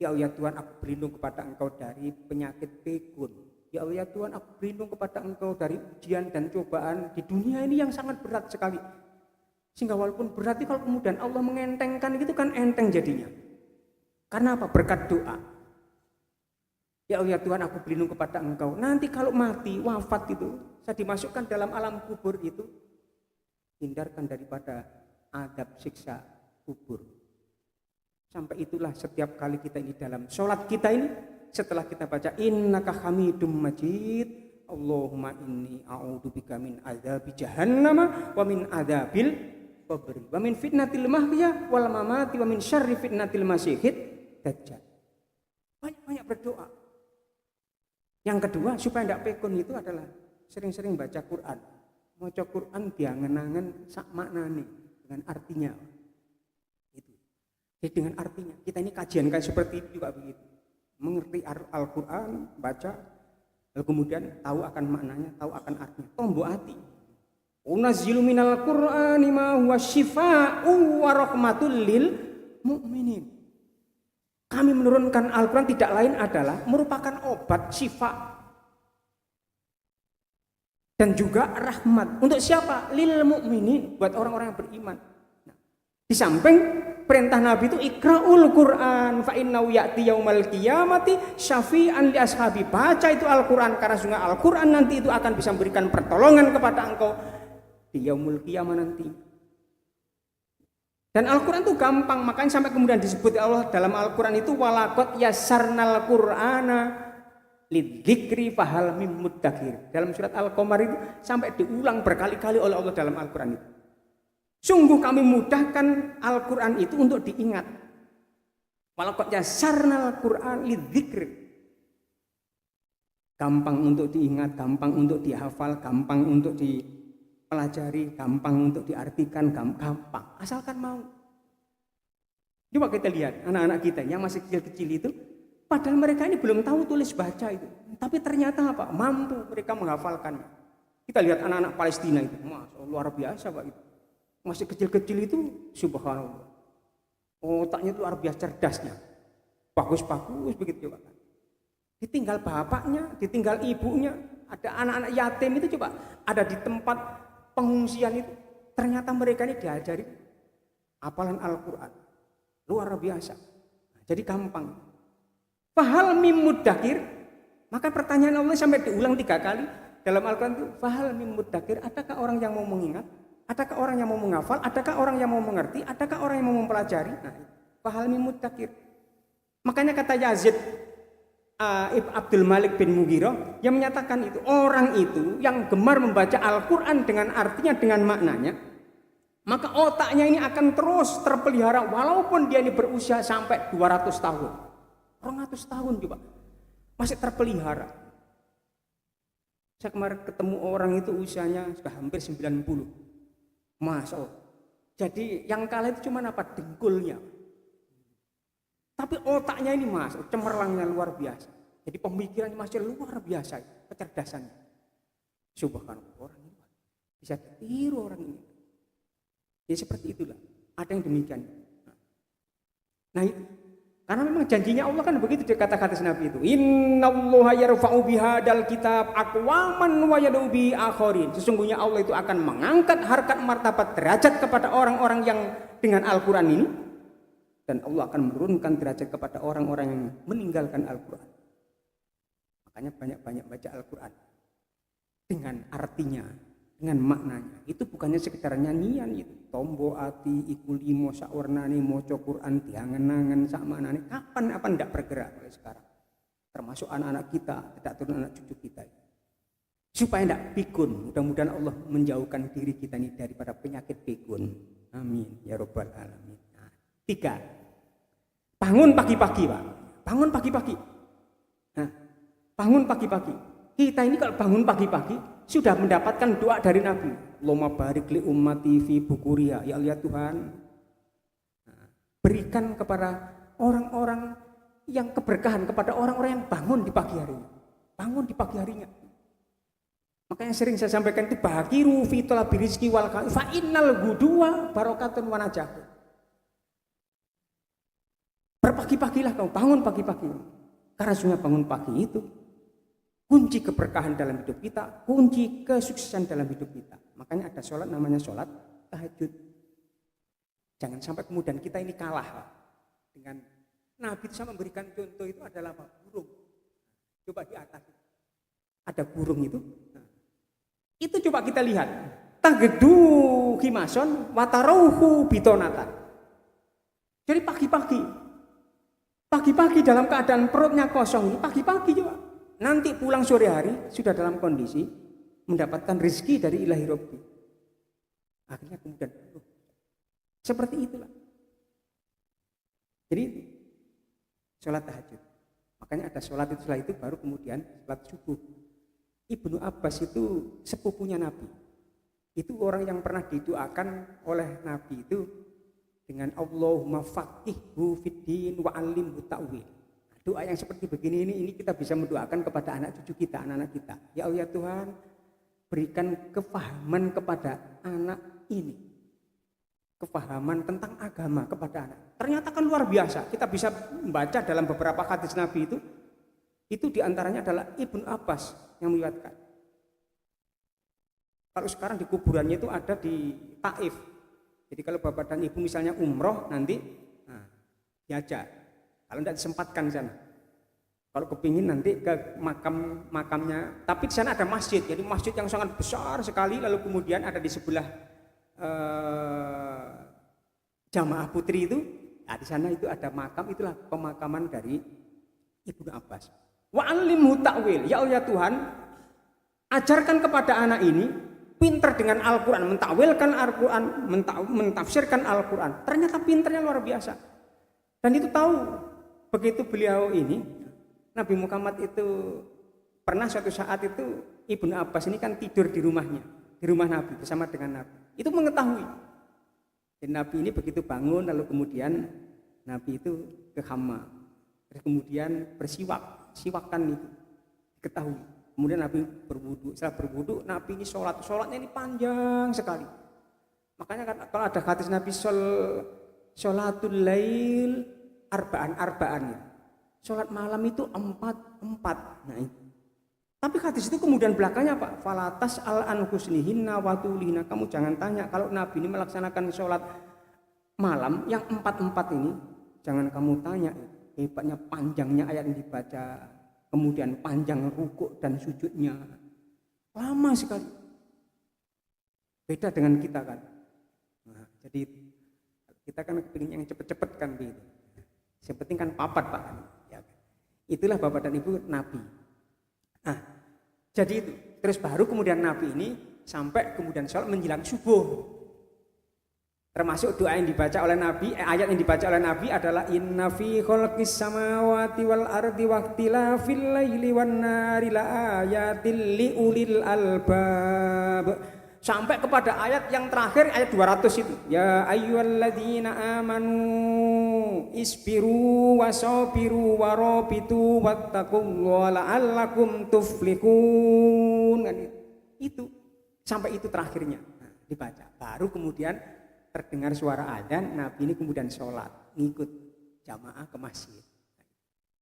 S1: Ya Allah Tuhan, aku berlindung kepada Engkau dari penyakit pikun. Ya Allah Tuhan, aku berlindung kepada Engkau dari ujian dan cobaan di dunia ini yang sangat berat sekali. Sehingga walaupun berat itu kalau kemudian Allah mengentengkan itu kan enteng jadinya. Karena apa? Berkat doa. Ya Allah Tuhan, aku berlindung kepada Engkau. Nanti kalau mati, wafat itu, saya dimasukkan dalam alam kubur itu, hindarkan daripada adab siksa kubur. Sampai itulah setiap kali kita ini dalam sholat kita ini, setelah kita baca innaka hamidum majid, Allahumma inni a'udzubika min adzabi jahannam wa min adzabil qabri wa min fitnatil mahya wal mamati wa min syarri fitnatil masiihid dajjal. Banyak-banyak berdoa. Yang kedua, supaya tidak pikun itu adalah sering-sering baca Quran. Maca Quran diangen-angen sak maknane dengan artinya. Itu. Jadi dengan artinya, kita ini kajian kayak seperti itu juga begitu. Mengerti Al-Quran, baca, lalu kemudian tahu akan maknanya, tahu akan artinya. Tombok hati. Unazzilu minal Qur'ani ma huwa syifaa'un wa rahmatul lil mu'minin. Kami menurunkan Al-Quran tidak lain adalah merupakan obat syifa dan juga rahmat. Untuk siapa? Lil mu'minin, buat orang-orang yang beriman. Nah, di samping perintah Nabi itu ikra'ul Qur'an fa innahu ya'ti yaumal qiyamati syafi'an li ashabi. Baca itu Al-Quran karena sungguh Al-Quran nanti itu akan bisa memberikan pertolongan kepada engkau di yaumul qiyamah nanti. Dan Al-Quran itu gampang, makanya sampai kemudian disebut Allah dalam Al-Quran itu walaqad yassarnal Qur'ana lidzikri fahal mim muddakir. Dalam surat Al-Qamar itu sampai diulang berkali-kali oleh Allah dalam Al-Quran itu. Sungguh kami mudahkan Al-Quran itu untuk diingat. Walaqad yassarnal Qur'an lidzikri. Gampang untuk diingat, gampang untuk dihafal, gampang untuk dipelajari, gampang untuk diartikan, gampang. Asalkan mau. Coba kita lihat anak-anak kita yang masih kecil-kecil itu, padahal mereka ini belum tahu tulis baca itu. Tapi ternyata apa? Mampu mereka menghafalkannya. Kita lihat anak-anak Palestina itu, Masya Allah, luar biasa Pak itu. Masih kecil-kecil itu, subhanallah. Otaknya itu luar biasa cerdasnya. Bagus-bagus begitu Pak. Ditinggal bapaknya, ditinggal ibunya. Ada anak-anak yatim itu coba, ada di tempat pengungsian itu. Ternyata mereka ini diajari hafalan Al-Quran. Luar biasa. Jadi gampang. Fahal mim muddakir. Maka pertanyaan Allah sampai diulang 3 kali dalam Al-Quran itu. Fahal mim muddakir. Adakah orang yang mau mengingat? Adakah orang yang mau menghafal? Adakah orang yang mau mengerti? Adakah orang yang mau mempelajari? Nah, fahal mim muddakir. Makanya kata Yazid Abdul Malik bin Mughirah yang menyatakan itu, orang itu yang gemar membaca Al-Quran dengan artinya, dengan maknanya, maka otaknya ini akan terus terpelihara walaupun dia ini berusia sampai 200 tahun 200 tahun juga masih terpelihara. Saya kemarin ketemu orang itu usianya sudah hampir 90. Masya Allah. Jadi yang kalah itu cuma apa? Dengkulnya. Tapi otaknya ini masuk, cemerlangnya luar biasa. Jadi pemikirannya masih luar biasa, kecerdasannya. Subhanallah, orang ini Bisa ditiru orang ini. Ya seperti itulah. Ada yang demikian. Nah itu. Karena memang janjinya Allah kan begitu di kata-kata Nabi itu. Innallaha yarfa'u bihadzal kitab aqwaman wa yad'u bi akharin. Sesungguhnya Allah itu akan mengangkat harkat martabat derajat kepada orang-orang yang dengan Al-Qur'an ini, dan Allah akan menurunkan derajat kepada orang-orang yang meninggalkan Al-Qur'an. Makanya banyak-banyak baca Al-Qur'an dengan artinya, dengan maknanya. Itu bukannya sekedar nyanyian itu. Tombo ati iku limo sawarnane maca Quran diangen-angen sak maknane. Kapan apa ndak bergerak mulai sekarang. Termasuk anak-anak kita, tidak turun anak cucu kita. Supaya ndak pikun. Mudah-mudahan Allah menjauhkan diri kita ini daripada penyakit pikun. Amin ya rabbal alamin. Nah, 3. Bangun pagi-pagi, Pak. Bangun pagi-pagi. Nah, bangun pagi-pagi. Kita ini kalau bangun pagi-pagi sudah mendapatkan doa dari Nabi. Allahumma barik li ummati fi bukuriya. Ya Allah Tuhan, berikan kepada orang-orang yang keberkahan, kepada orang-orang yang bangun di pagi harinya. Bangun di pagi harinya. Makanya sering saya sampaikan itu bagiru fi talabi rizki wal fa innal ghudwa barokatun wa najah. Berpagi-pagilah kau, bangun pagi-pagi. Karena sebenarnya bangun pagi itu kunci keberkahan dalam hidup kita, kunci kesuksesan dalam hidup kita. Makanya ada sholat namanya sholat tahajud. Jangan sampai kemudian kita ini kalah dengan Nabi itu. Sama memberikan contoh itu adalah apa? Burung. Coba di atas ada burung itu. Nah, itu coba kita lihat. Tagedu himason watarauhu bitonatan. Jadi pagi-pagi dalam keadaan perutnya kosong ini, pagi-pagi coba. Nanti pulang sore hari sudah dalam kondisi mendapatkan rezeki dari ilahi Rabbi. Akhirnya kemudian seperti itulah. Jadi sholat tahajud. Makanya ada sholat itu, setelah itu baru kemudian sholat subuh. Ibnu Abbas itu sepupunya Nabi. Itu orang yang pernah didoakan oleh Nabi itu dengan Allahumma faqihhu fiddin wa 'allimhu ta'wil. Doa yang seperti begini ini kita bisa mendoakan kepada anak cucu kita, anak-anak kita. Ya Allah Tuhan, berikan kefahaman kepada anak ini. Kefahaman tentang agama kepada anak. Ternyata kan luar biasa. Kita bisa membaca dalam beberapa hadis Nabi itu diantaranya adalah Ibnu Abbas yang meriwayatkan. Kalau sekarang di kuburannya itu ada di Taif. Jadi kalau bapak dan ibu misalnya umroh nanti, diajak. Kalau tidak disempatkan di sana. Kalau kepingin nanti ke makamnya, tapi di sana ada masjid. Jadi masjid yang sangat besar sekali. Lalu kemudian ada di sebelah jamaah putri itu. Nah, di sana itu ada makam. Itulah pemakaman dari Ibnu Abbas. Wa 'allimhu ta'wil. Ya Allah Tuhan, ajarkan kepada anak ini pintar dengan Al-Quran, mentakwilkan Al-Quran, mentafsirkan Al-Quran. Ternyata pintarnya luar biasa. Dan itu tahu. Begitu beliau ini, Nabi Muhammad itu pernah suatu saat itu Ibnu Abbas ini kan tidur di rumahnya, di rumah Nabi bersama dengan Nabi. Itu mengetahui. Dan Nabi ini begitu bangun lalu kemudian Nabi itu ke hammam. Terus kemudian siwakan itu diketahui. Kemudian Nabi berwudu. Setelah berwudu Nabi ini sholatnya ini panjang sekali. Makanya kalau ada hadis Nabi sholatul lail arba'an ya. Sholat malam itu 4. Nah, tapi hadis itu kemudian belakangnya Pak, falatas al-an husnihinna wa tulihna. Kamu jangan tanya kalau Nabi ini melaksanakan sholat malam yang 4 ini, jangan kamu tanya hebatnya panjangnya ayat yang dibaca, kemudian panjang rukuk dan sujudnya. Lama sekali. Beda dengan kita kan. Nah, jadi kita kan kepingin yang cepet-cepet kan gitu. Yang penting kan papat Pak. Ya. Itulah Bapak dan Ibu Nabi. Nah, jadi itu. Terus baru kemudian Nabi ini sampai kemudian sholat menjelang subuh. Termasuk doa yang dibaca oleh Nabi, ayat yang dibaca oleh Nabi adalah inna fi khalqis samawati wal ardi waqtilafil laili wan nari la ayatil liulil albab. Sampai kepada ayat yang terakhir, ayat 200 itu. Ya ayyuhalladzina amanu isbiru wasabiru warabitu wattaqullaha la'allakum tuflihun. Itu Sampai itu terakhirnya dibaca. Baru kemudian terdengar suara adzan, Nabi ini kemudian sholat, ngikut jamaah ke masjid.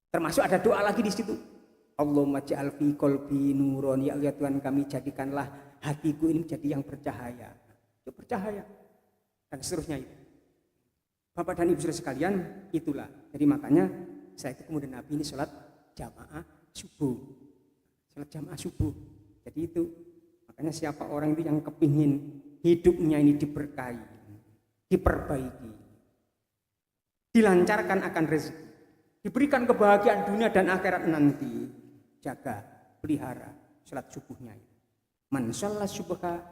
S1: Termasuk ada doa lagi di situ. Allahumma ja'al fi qalbi nuron, ya Allah Tuhan kami jadikanlah hatiku ini menjadi yang bercahaya. Itu bercahaya. Dan seterusnya itu. Bapak dan Ibu saudara sekalian, itulah. Jadi makanya setelah itu kemudian Nabi ini sholat jamaah subuh. Sholat jamaah subuh. Jadi itu. Makanya siapa orang itu yang kepingin hidupnya ini diberkahi, diperbaiki, dilancarkan akan rezeki, diberikan kebahagiaan dunia dan akhirat nanti, jaga, pelihara salat subuhnya. Man shalla subha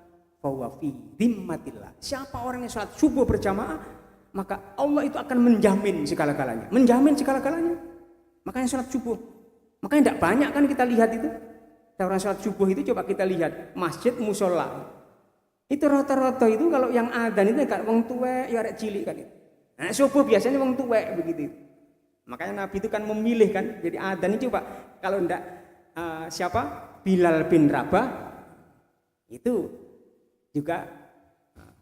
S1: fahuwa fi dhimmatillah. Siapa orang yang salat subuh berjamaah, maka Allah itu akan menjamin segala-galanya, menjamin segala-galanya. Makanya salat subuh. Makanya tidak banyak kan kita lihat itu. Orang sholat subuh itu coba kita lihat masjid musola itu rata-rata itu kalau yang adzan itu kan wong tuwek ya arek cilik kan itu. Nah, subuh biasanya wong tuwek begitu. Makanya Nabi itu kan memilih kan. Jadi adzan itu coba kalau ndak siapa Bilal bin Rabah itu juga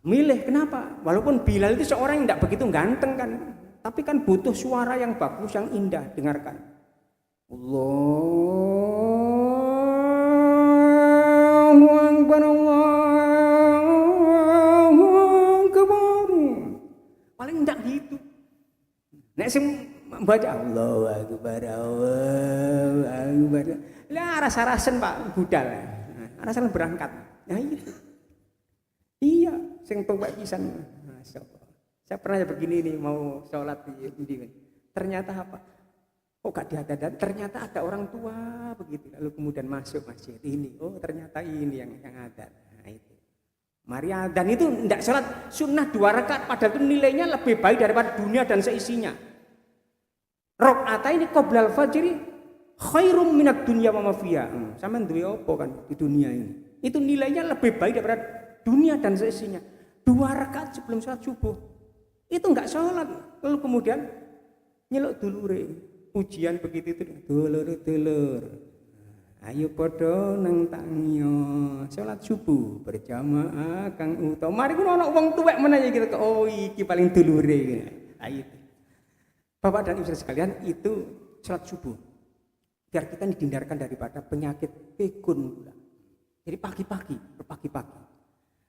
S1: milih. Kenapa? Walaupun Bilal itu seorang yang ndak begitu ganteng kan, tapi kan butuh suara yang bagus, yang indah, dengarkan. Paling enggak gitu. Nek sing baca Allahu Akbar, Allahu Akbar. Lah rasa-rasen Pak budal. Rasa-rasen berangkat. Nah itu. Iya, sing tuwek pisan. Masyaallah. Saya pernah begini nih mau sholat di ternyata apa? Oh gak diadakan, ternyata ada orang tua begitu. Lalu kemudian masuk masjid ini. Oh ternyata ini yang ada. Nah itu. Mari adzan itu tidak sholat sunnah 2 rakaat, padahal itu nilainya lebih baik daripada dunia dan seisinya. Rakaat ini qoblal fajri khairum minad dunya wa ma fiha. Sampeyan duwe apa kan di dunia ini? Itu nilainya lebih baik daripada dunia dan seisinya. 2 rakaat sebelum sholat subuh. Itu enggak sholat. Lalu kemudian nyeluk dulure. Ujian begitu itu. Dulur. Ayo podo nang tangyo salat subuh berjamaah Kang Uto. Mari ku ono wong tuwek menanya gitu. Oh iki paling dulure. Ayo. Bapak dan Ibu sekalian, itu salat subuh. Biar kita dihindarkan daripada penyakit pikun. Jadi pagi-pagi.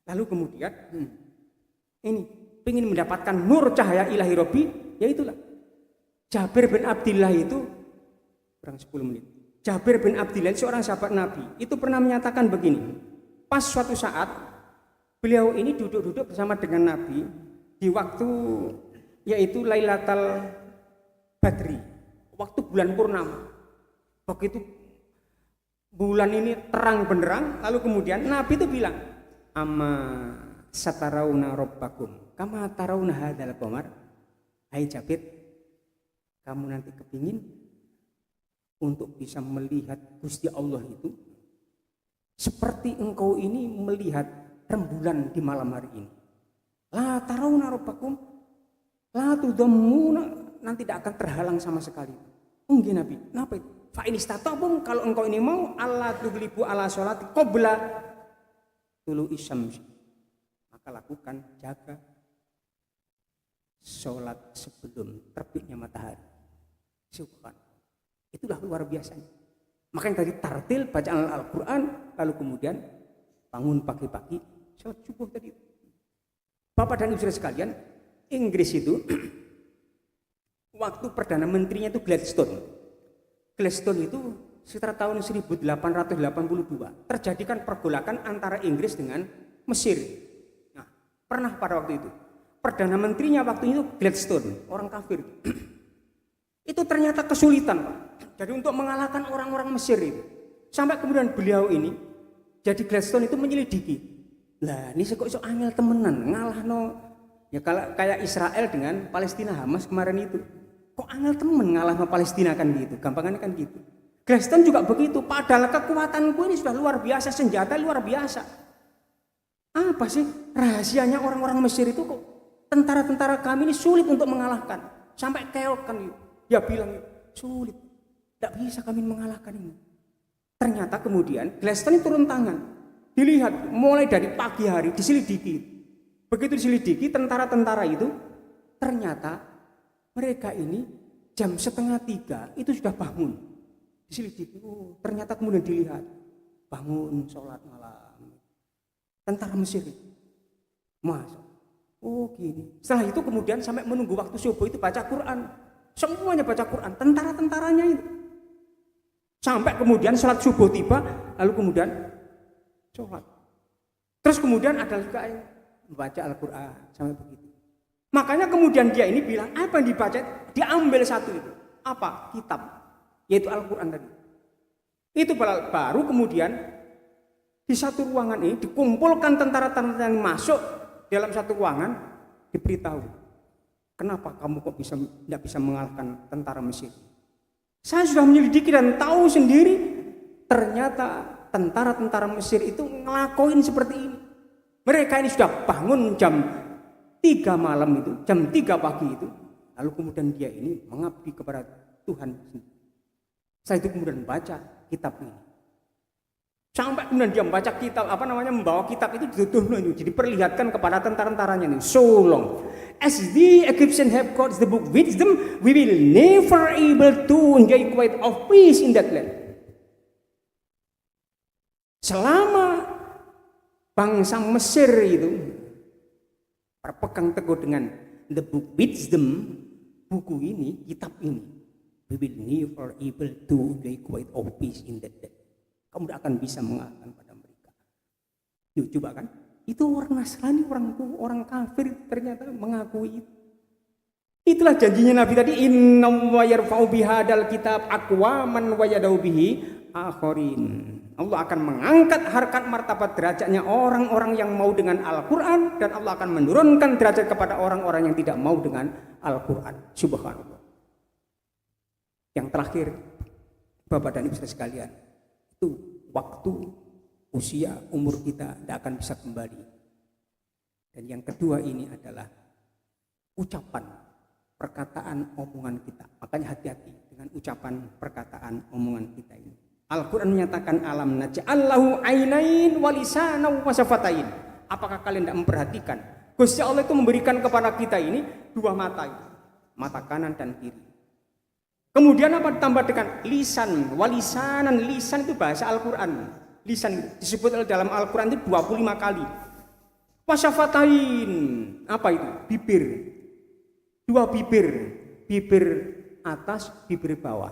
S1: Lalu kemudian ini ingin mendapatkan nur cahaya ilahi Rabbi, ya itulah. Jabir bin Abdillah itu kurang 10 menit. Jabir bin Abdillah seorang sahabat Nabi itu pernah menyatakan begini. Pas suatu saat beliau ini duduk-duduk bersama dengan Nabi di waktu yaitu Lailatul Badri, waktu bulan purnama. Begitu bulan ini terang benderang, lalu kemudian Nabi itu bilang, "Amma satarauna rabbakum kama tarawna hadzal qamar." Hai Jabir, kamu nanti kepingin untuk bisa melihat Gusti Allah itu seperti engkau ini melihat rembulan di malam hari ini. La tarawna rabbakum la tudammuna, nanti tidak akan terhalang sama sekali. Enggak Nabi, kenapa itu? Fa in istata'tum, kalau engkau ini mau Allah tuglibu ala sholati qabla tulu'i syamsi, maka lakukan, jaga sholat sebelum terbitnya matahari. Subhanallah. Itulah luar biasanya. Makanya tadi tartil bacaan Al-Quran, lalu kemudian bangun pagi-pagi sholat subuh tadi. Bapak dan Ibu sekalian, Inggris itu waktu Perdana Menterinya itu Gladstone. Gladstone itu sekitar tahun 1882 terjadikan pergolakan antara Inggris dengan Mesir. Nah, pernah pada waktu itu Perdana Menterinya waktu itu Gladstone, orang kafir. Itu ternyata kesulitan Pak. Jadi untuk mengalahkan orang-orang Mesir itu. Sampai kemudian beliau ini, jadi Gladstone itu menyelidiki. Lah ini kok iso angel temenan, ngalahno. Ya kalau kayak Israel dengan Palestina Hamas kemarin itu. Kok angel temen ngalahno Palestina kan gitu, gampangannya kan gitu. Gladstone juga begitu, padahal kekuatanku ini sudah luar biasa, senjata luar biasa. Apa sih rahasianya orang-orang Mesir itu kok tentara-tentara kami ini sulit untuk mengalahkan. Sampai keok kan gitu. Dia bilang sulit, tidak bisa kami mengalahkan ini. Ternyata kemudian Gladstone turun tangan. Dilihat mulai dari pagi hari diselidiki. Begitu diselidiki tentara-tentara itu ternyata mereka ini jam 2:30 itu sudah bangun. Diselidiki, ternyata kemudian dilihat bangun sholat malam. Tentara Mesir itu. Masuk. Gini. Setelah itu kemudian sampai menunggu waktu subuh itu baca Quran. Semuanya baca Quran, tentara-tentaranya itu. Sampai kemudian sholat subuh tiba, lalu kemudian sholat. Terus kemudian ada juga yang membaca Al-Quran sampai begitu. Makanya kemudian dia ini bilang apa yang dibaca, diambil satu itu. Apa? Kitab, yaitu Al-Quran tadi. Itu baru kemudian di satu ruangan ini dikumpulkan tentara-tentara yang masuk dalam satu ruangan, diberitahu, kenapa kamu kok tidak bisa mengalahkan tentara Mesir? Saya sudah menyelidiki dan tahu sendiri, ternyata tentara-tentara Mesir itu ngelakuin seperti ini. Mereka ini sudah bangun jam 3 malam itu, jam 3 pagi itu, lalu kemudian dia ini mengabdi kepada Tuhan. Saya itu kemudian baca kitab ini. Sampai kemudian dia membaca kitab, membawa kitab itu jadi diperlihatkan kepada tentara-tentaranya ini. So long as the Egyptians have got the book wisdom, we will never able to enjoy quiet of peace in that land. Selama bangsa Mesir itu berpegang teguh dengan the book wisdom, buku ini, kitab ini, we will never able to enjoy quiet of peace in that land. Kamu tidak akan bisa mengalahkan pada mereka. Yuk coba kan, itu orang Nasrani, orang kafir ternyata mengakui itu. Itulah janjinya Nabi tadi, inna wa yarfa'u bihadal kitab aqwaman wa yadau bihi akharin. Allah akan mengangkat harkat martabat derajatnya orang-orang yang mau dengan Al-Quran, dan Allah akan menurunkan derajat kepada orang-orang yang tidak mau dengan Al-Quran. Subhanallah. Yang terakhir, Bapak dan Ibu sekalian, itu waktu, usia, umur kita tidak akan bisa kembali. Dan yang kedua ini adalah ucapan, perkataan, omongan kita. Makanya hati-hati dengan ucapan, perkataan, omongan kita ini. Al-Quran menyatakan alam naj'allahu ainain wa lisanan wa syafatain. Apakah kalian tidak memperhatikan? Gusti Allah itu memberikan kepada kita ini 2 mata, mata kanan dan kiri. Kemudian apa ditambah dengan lisan, walisanan. Lisan itu bahasa Al-Quran. Lisan disebut dalam Al-Quran itu 25 kali. Wasyafatain, apa itu? Bibir. 2 bibir. Bibir atas, bibir bawah.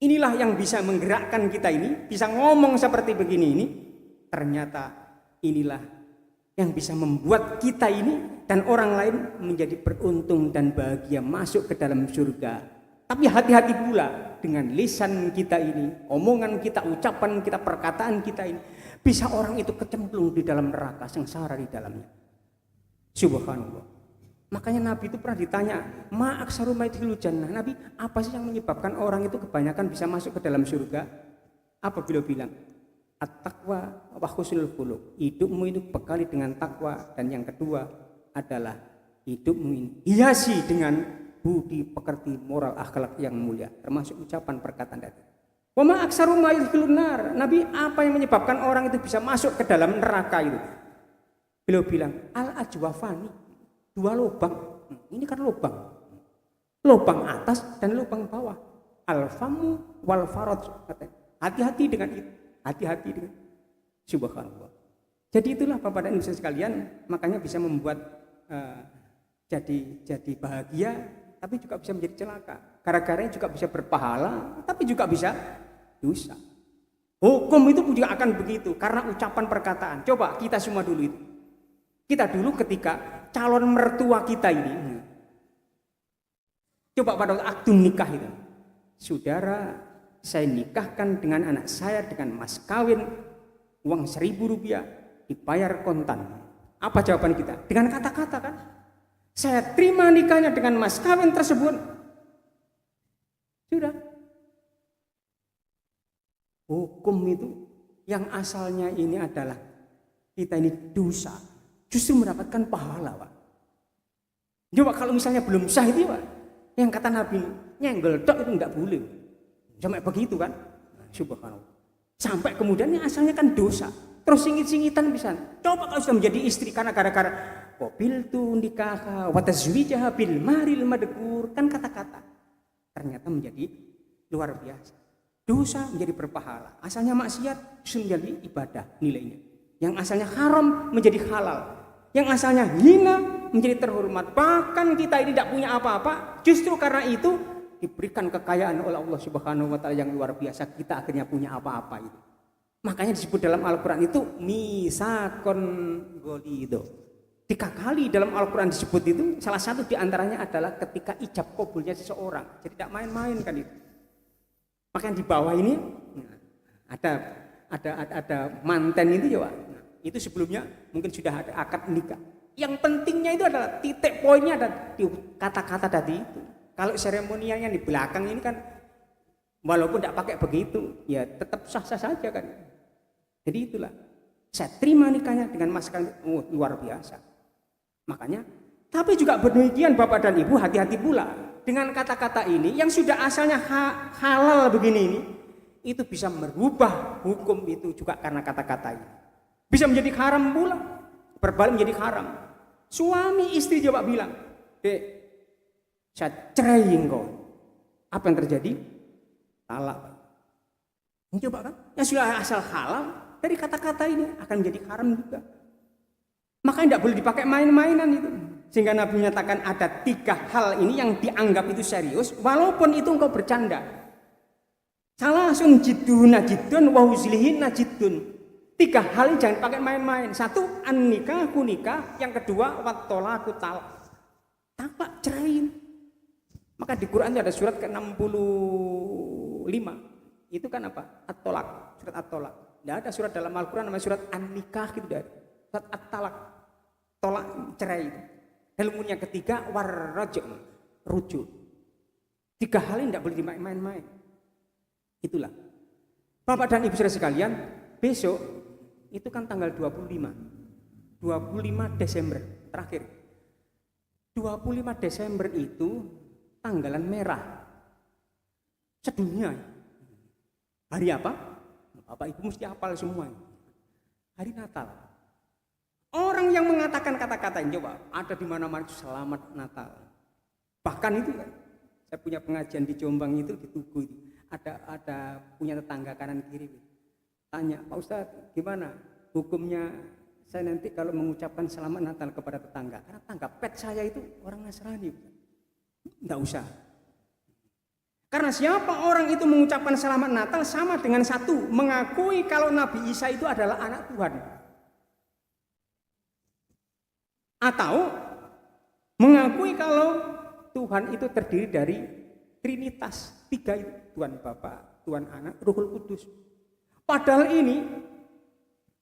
S1: Inilah yang bisa menggerakkan kita ini, bisa ngomong seperti begini ini. Ternyata inilah yang bisa membuat kita ini dan orang lain menjadi beruntung dan bahagia masuk ke dalam surga. Tapi hati-hati pula dengan lisan kita ini, omongan kita, ucapan kita, perkataan kita ini, bisa orang itu kecemplung di dalam neraka, sengsara di dalamnya. Subhanallah. Makanya Nabi itu pernah ditanya, ma aksaru maidkhilul jannah. Nabi, apa sih yang menyebabkan orang itu kebanyakan bisa masuk ke dalam surga? Apa beliau bilang? At-taqwa wa husnul khuluq. Hidupmu itu bekali dengan takwa, dan yang kedua adalah hidupmu ini hiasi dengan budi pekerti, moral, akhlak yang mulia, termasuk ucapan, perkataan tadi. Wa ma aksaru maidkhilun nar. Nabi, apa yang menyebabkan orang itu bisa masuk ke dalam neraka itu? Beliau bilang, al-ajwafani, 2 lubang. Ini kan lubang. Lubang atas dan lubang bawah. Al-famu wal faraj. Hati-hati dengan itu. Hati-hati dengan. Subhanallah. Jadi itulah Bapak dan Ibu sekalian, makanya bisa membuat jadi bahagia, tapi juga bisa menjadi celaka. Gara-garanya juga bisa berpahala, tapi juga bisa dosa. Hukum itu juga akan begitu karena ucapan, perkataan. Coba kita semua dulu itu. Kita dulu ketika calon mertua kita ini, coba pada akad nikah itu, saudara, saya nikahkan dengan anak saya dengan mas kawin uang 1.000 rupiah dibayar kontan. Apa jawaban kita? Dengan kata-kata kan? Saya terima nikahnya dengan mas kawin tersebut. Sudah. Hukum itu yang asalnya ini adalah kita ini dosa, justru mendapatkan pahala, Pak. Coba kalau misalnya belum sah itu, Pak, yang kata Nabi, nyenggol tok itu enggak boleh. Sampai begitu kan? Subhanallah. Sampai kemudian yang asalnya kan dosa. Terus singit-singitan bisa. Coba kalau sudah menjadi istri karena gara-gara qabiltu nikaha wa tazwijaha bil maril madkur, kan kata-kata. Ternyata menjadi luar biasa. Dosa menjadi berpahala. Asalnya maksiat menjadi ibadah nilainya. Yang asalnya haram menjadi halal. Yang asalnya hina menjadi terhormat. Bahkan kita ini tidak punya apa-apa, justru karena itu diberikan kekayaan oleh Allah Subhanahu wa taala yang luar biasa, kita akhirnya punya apa-apa itu. Makanya disebut dalam Al-Qur'an itu misakon golido. 3 kali dalam Al-Qur'an disebut itu, salah satu diantaranya adalah ketika ijab kabulnya seseorang. Jadi tidak main-main kan itu. Makanya di bawah ini ada manten itu ya Pak. Nah, itu sebelumnya mungkin sudah ada akad nikah. Yang pentingnya itu adalah titik poinnya ada di kata-kata tadi itu. Kalau seremonialnya di belakang ini kan walaupun tidak pakai begitu, ya tetap sah-sah saja kan. Jadi itulah. Saya terima nikahnya dengan mas kawin, luar biasa. Makanya, tapi juga demikian Bapak dan Ibu, hati-hati pula dengan kata-kata ini yang sudah asalnya halal begini ini, itu bisa merubah hukum itu juga karena kata-kata ini. Bisa menjadi haram pula, berbalik menjadi haram. Suami istri coba bilang, "Dek, saya cerai engkau." Apa yang terjadi? Talak. Ini coba kan, yang sudah asal halal dari kata-kata ini akan menjadi haram juga. Makanya tidak boleh dipakai main-mainan itu. Sehingga Nabi menyatakan ada 3 hal ini yang dianggap itu serius, walaupun itu engkau bercanda. Salasun jiddun najidun wa huzlihin najidun. 3 hal ini jangan pakai main-main. 1, an-nikahu nikah. Yang kedua, wat-tolaku talak. Talak, cerai. Maka di Quran itu ada surat ke-65. Itu kan apa? At-tolak. Surat At-tolak. Tidak ada surat dalam Al-Quran namanya surat an-nikah gitu. Surat At-talak. Tolak, cerai. Ilmu yang ketiga, warraj'u, rujuk. 3 hal ini tidak boleh dimain-main. Itulah. Bapak dan Ibu saudara sekalian, besok itu kan tanggal 25 Desember terakhir. 25 Desember itu tanggalan merah sedunia. Hari apa? Bapak Ibu mesti hafal semua. Hari Natal. Orang yang mengatakan kata-kata ini coba ada di mana-mana selamat Natal. Bahkan itu kan, saya punya pengajian di Jombang itu di Tugu itu. Ada punya tetangga kanan kiri. Tanya, "Pak Ustadz, gimana hukumnya saya nanti kalau mengucapkan selamat Natal kepada tetangga?" Karena tetangga pet saya itu orang Nasrani. Enggak usah. Karena siapa orang itu mengucapkan selamat Natal sama dengan satu, mengakui kalau Nabi Isa itu adalah anak Tuhan. Atau mengakui kalau Tuhan itu terdiri dari Trinitas, 3 itu, Tuhan Bapa, Tuhan Anak, Ruhul Kudus. Padahal ini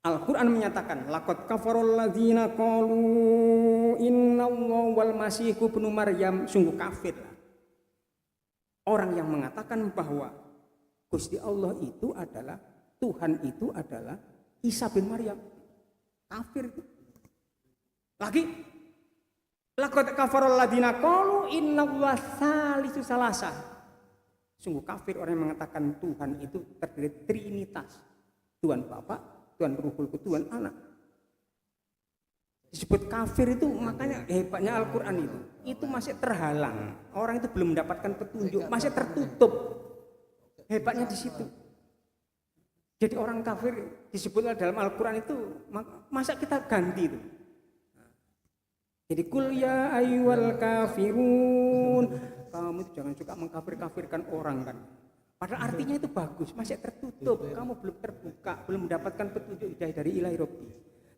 S1: Al-Quran menyatakan laqad kafarul ladzina qalu innallaha wal masihu ibnu Maryam, sungguh kafir orang yang mengatakan bahwa Gusti Allah itu adalah Tuhan, itu adalah Isa bin Maryam. Kafir itu. Lagi laqad kafarul ladzina qalu innallaha salisu salasa. Sungguh kafir orang yang mengatakan Tuhan itu terdiri Trinitas. Tuhan Bapa, Tuhan Ruhul Kudus, Tuhan Anak. Disebut kafir itu makanya hebatnya Al-Quran itu. Itu masih terhalang. Orang itu belum mendapatkan petunjuk, masih tertutup. Hebatnya di situ. Jadi orang kafir disebut dalam Al-Quran itu, masa kita ganti itu. Jadi kul ya ayyuhal kafirun, kamu jangan suka mengkafir-kafirkan orang kan. Padahal artinya itu bagus, masih tertutup, kamu belum terbuka, belum mendapatkan petunjuk dari Ilahi Rabbi.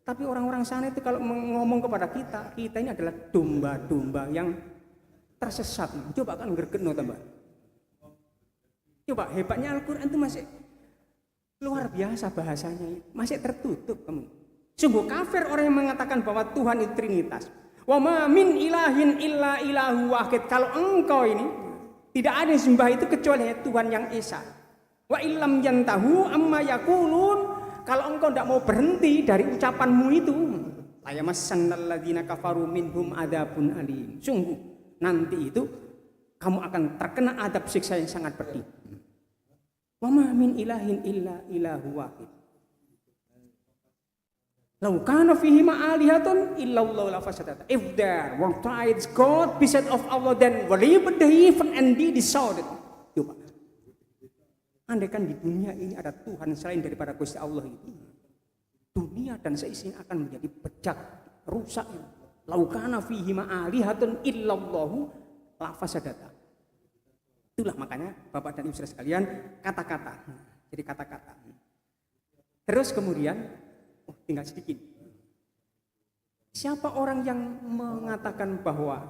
S1: Tapi orang-orang sana itu kalau ngomong kepada kita ini adalah domba-domba yang tersesat. Coba kan ngergeno tambah. Coba hebatnya Al-Quran itu masih luar biasa bahasanya, masih tertutup kamu. Sungguh kafir orang yang mengatakan bahwa Tuhan itu Trinitas. Wa ma min ilahin illa ilahu wahid. Kalau engkau ini tidak ada yang sembah itu kecuali Tuhan yang esa. Wa illam yantahu amma yaqulun. Kalau engkau tidak mau berhenti dari ucapanmu itu, layamassanal ladzina kafaru minhum adzabun alim. Sungguh nanti itu kamu akan terkena adab siksa yang sangat pedih. Wa ma min ilahin illa ilahu wahid. Law kana fihi ma'alihatun illallah la fasadata. If there were tried God beside of Allah, then would the heaven and be disordered. Coba. Andaikan di dunia ini ada Tuhan selain daripada Gusti Allah itu, dunia dan seisinya akan menjadi pecah, rusak. Law kana fihi ma'alihatun illallah la fasadata. Itulah makanya Bapak dan Ibu saudara sekalian, kata-kata. Jadi kata-kata. Terus kemudian tinggal sedikit. Siapa orang yang mengatakan bahwa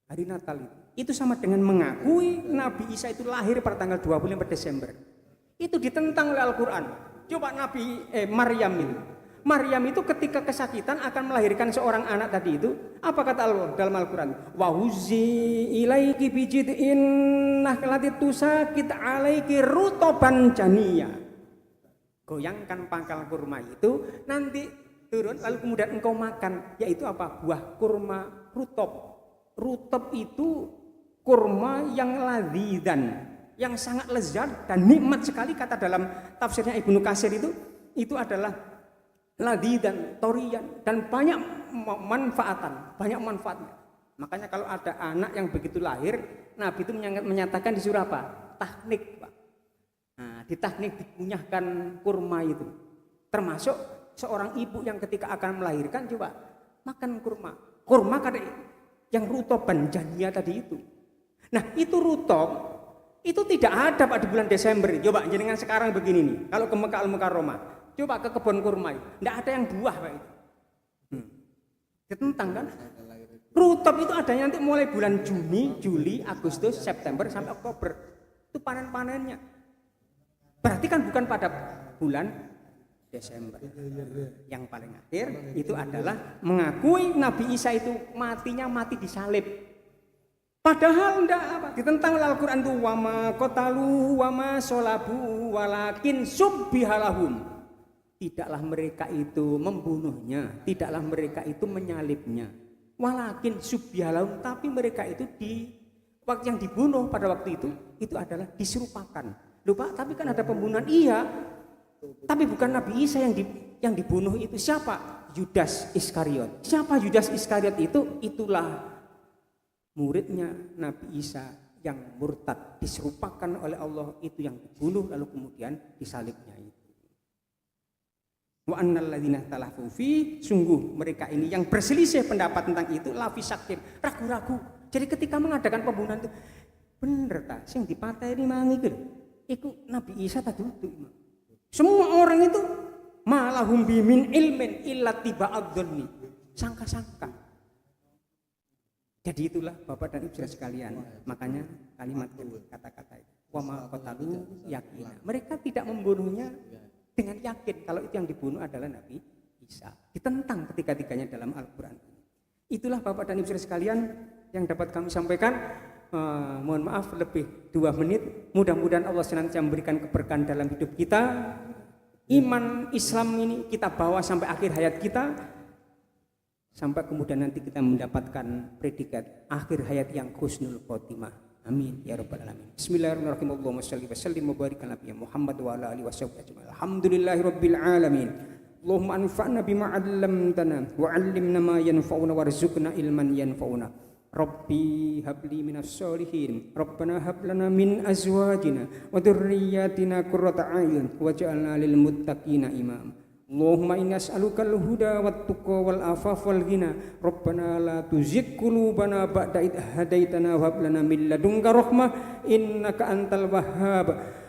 S1: hari Natal itu sama dengan mengakui Nabi Isa itu lahir pada tanggal 25 Desember. Itu ditentang oleh Al-Quran. Coba Maryam itu. Maryam itu ketika kesakitan akan melahirkan seorang anak tadi itu, apa kata Allah dalam Al-Quran? Wa huzi ilaiki bijid'in nakhlati tusakit alaiki rutoban janiyah. Goyangkan pangkal kurma itu, nanti turun lalu kemudian engkau makan, yaitu apa? Buah kurma rutop. Rutop itu kurma yang ladidan, yang sangat lezat dan nikmat sekali, kata dalam tafsirnya Ibnu Katsir itu adalah ladidan, torian, dan banyak manfaatnya. Makanya kalau ada anak yang begitu lahir, Nabi itu menyatakan disuruh apa? Tahnik, Pak. Nah, di tahnik dikunyahkan kurma itu. Termasuk seorang ibu yang ketika akan melahirkan coba makan kurma. Kurma kada yang rutoban jania tadi itu. Nah, itu rutop itu tidak ada Pak di bulan Desember. Coba jenengan sekarang begini nih. Kalau ke Mekah Al-Mukarramah, coba ke kebun kurma, tidak ada yang buah Pak itu. Ditentang kan? Rutop itu adanya nanti mulai bulan Juni, Juli, Agustus, September sampai Oktober. Itu panen-panennya. Berarti kan bukan pada bulan Desember. Yang paling akhir itu adalah mengakui Nabi Isa itu matinya mati disalib. Padahal enggak apa? Ditentang oleh Al-Quran itu wama qatalu wama sholabu walakin subbihalahum. Tidaklah mereka itu membunuhnya, tidaklah mereka itu menyalibnya. Walakin subbihalahum, tapi mereka itu waktu yang dibunuh pada waktu itu adalah diserupakan. Lupa, tapi kan ada pembunuhan, iya. Tapi bukan Nabi Isa yang dibunuh itu. Siapa? Yudas Iskariot. Siapa Yudas Iskariot itu? Itulah muridnya Nabi Isa yang murtad, diserupakan oleh Allah, itu yang dibunuh lalu kemudian disalibnya itu. Wa annal ladzina talafu fi, sungguh mereka ini yang berselisih pendapat tentang itu lafi sakin, ragu-ragu. Jadi ketika mengadakan pembunuhan itu bener ta sing dipateni mangi iki lho. Iku Nabi Isa tadi itu. Semua orang itu malahum bimin ilmin illa tiba'adzonni. Sangka-sangka. Jadi itulah Bapak dan Ibu sekalian. Makanya kalimat kata-kata itu. Wa ma qatalu yakina. Mereka tidak membunuhnya dengan yakin kalau itu yang dibunuh adalah Nabi Isa. Ditentang ketiga-tiganya dalam Al-Qur'an. Itulah Bapak dan Ibu sekalian yang dapat kami sampaikan. Mohon maaf lebih 2 menit. Mudah-mudahan Allah senantiasa memberikan keberkahan dalam hidup kita. Iman Islam ini kita bawa sampai akhir hayat kita, sampai kemudian nanti kita mendapatkan predikat akhir hayat yang husnul khotimah. Amin ya rabbal alamin. Bismillahirrahmanirrahim. Allahumma shalli wa sallim wa barik ala nabiyyina Muhammad wa ala alihi wasallam. Alhamdulillahirabbil alamin. Allahumma anfa'na bima 'allamtana wa 'allimna ma yanfa'una warzuqna ilman yanfa'una. Rabbi habli minas sholihin. Rabbana hablana min azwajina wa dhurriyyatina qurrata a'yun waj'alna lil muttaqina imam. Allahumma inna as'alukal huda wat tuqa wal afaf wal ghina. Rabbana la tuzigh qulubana ba'da idh hadaitana wa hab lana min ladunka rahmah innaka antal wahhab.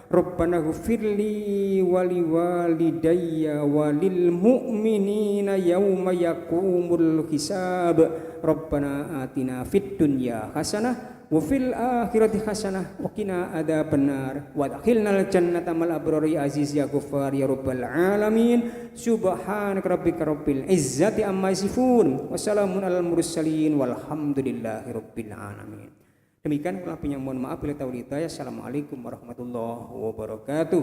S1: Rabbana ghfirli wa liwalidayya wa lil mu'minina yawma yaqumul hisab. Rabbana atina fid dunya hasanah wa fil akhirati hasanah wa qina adzabannar wa adkhilnal jannata mal abrari aziz ya ghaffar ya rabbal alamin. Subhanaka rabbika rabbil izzati amma yasifun wa salamun alal mursalin walhamdulillahi rabbil alamin. Demikian kurang lebihnya mohon maaf bila tahu hidayah. Assalamualaikum warahmatullahi wabarakatuh.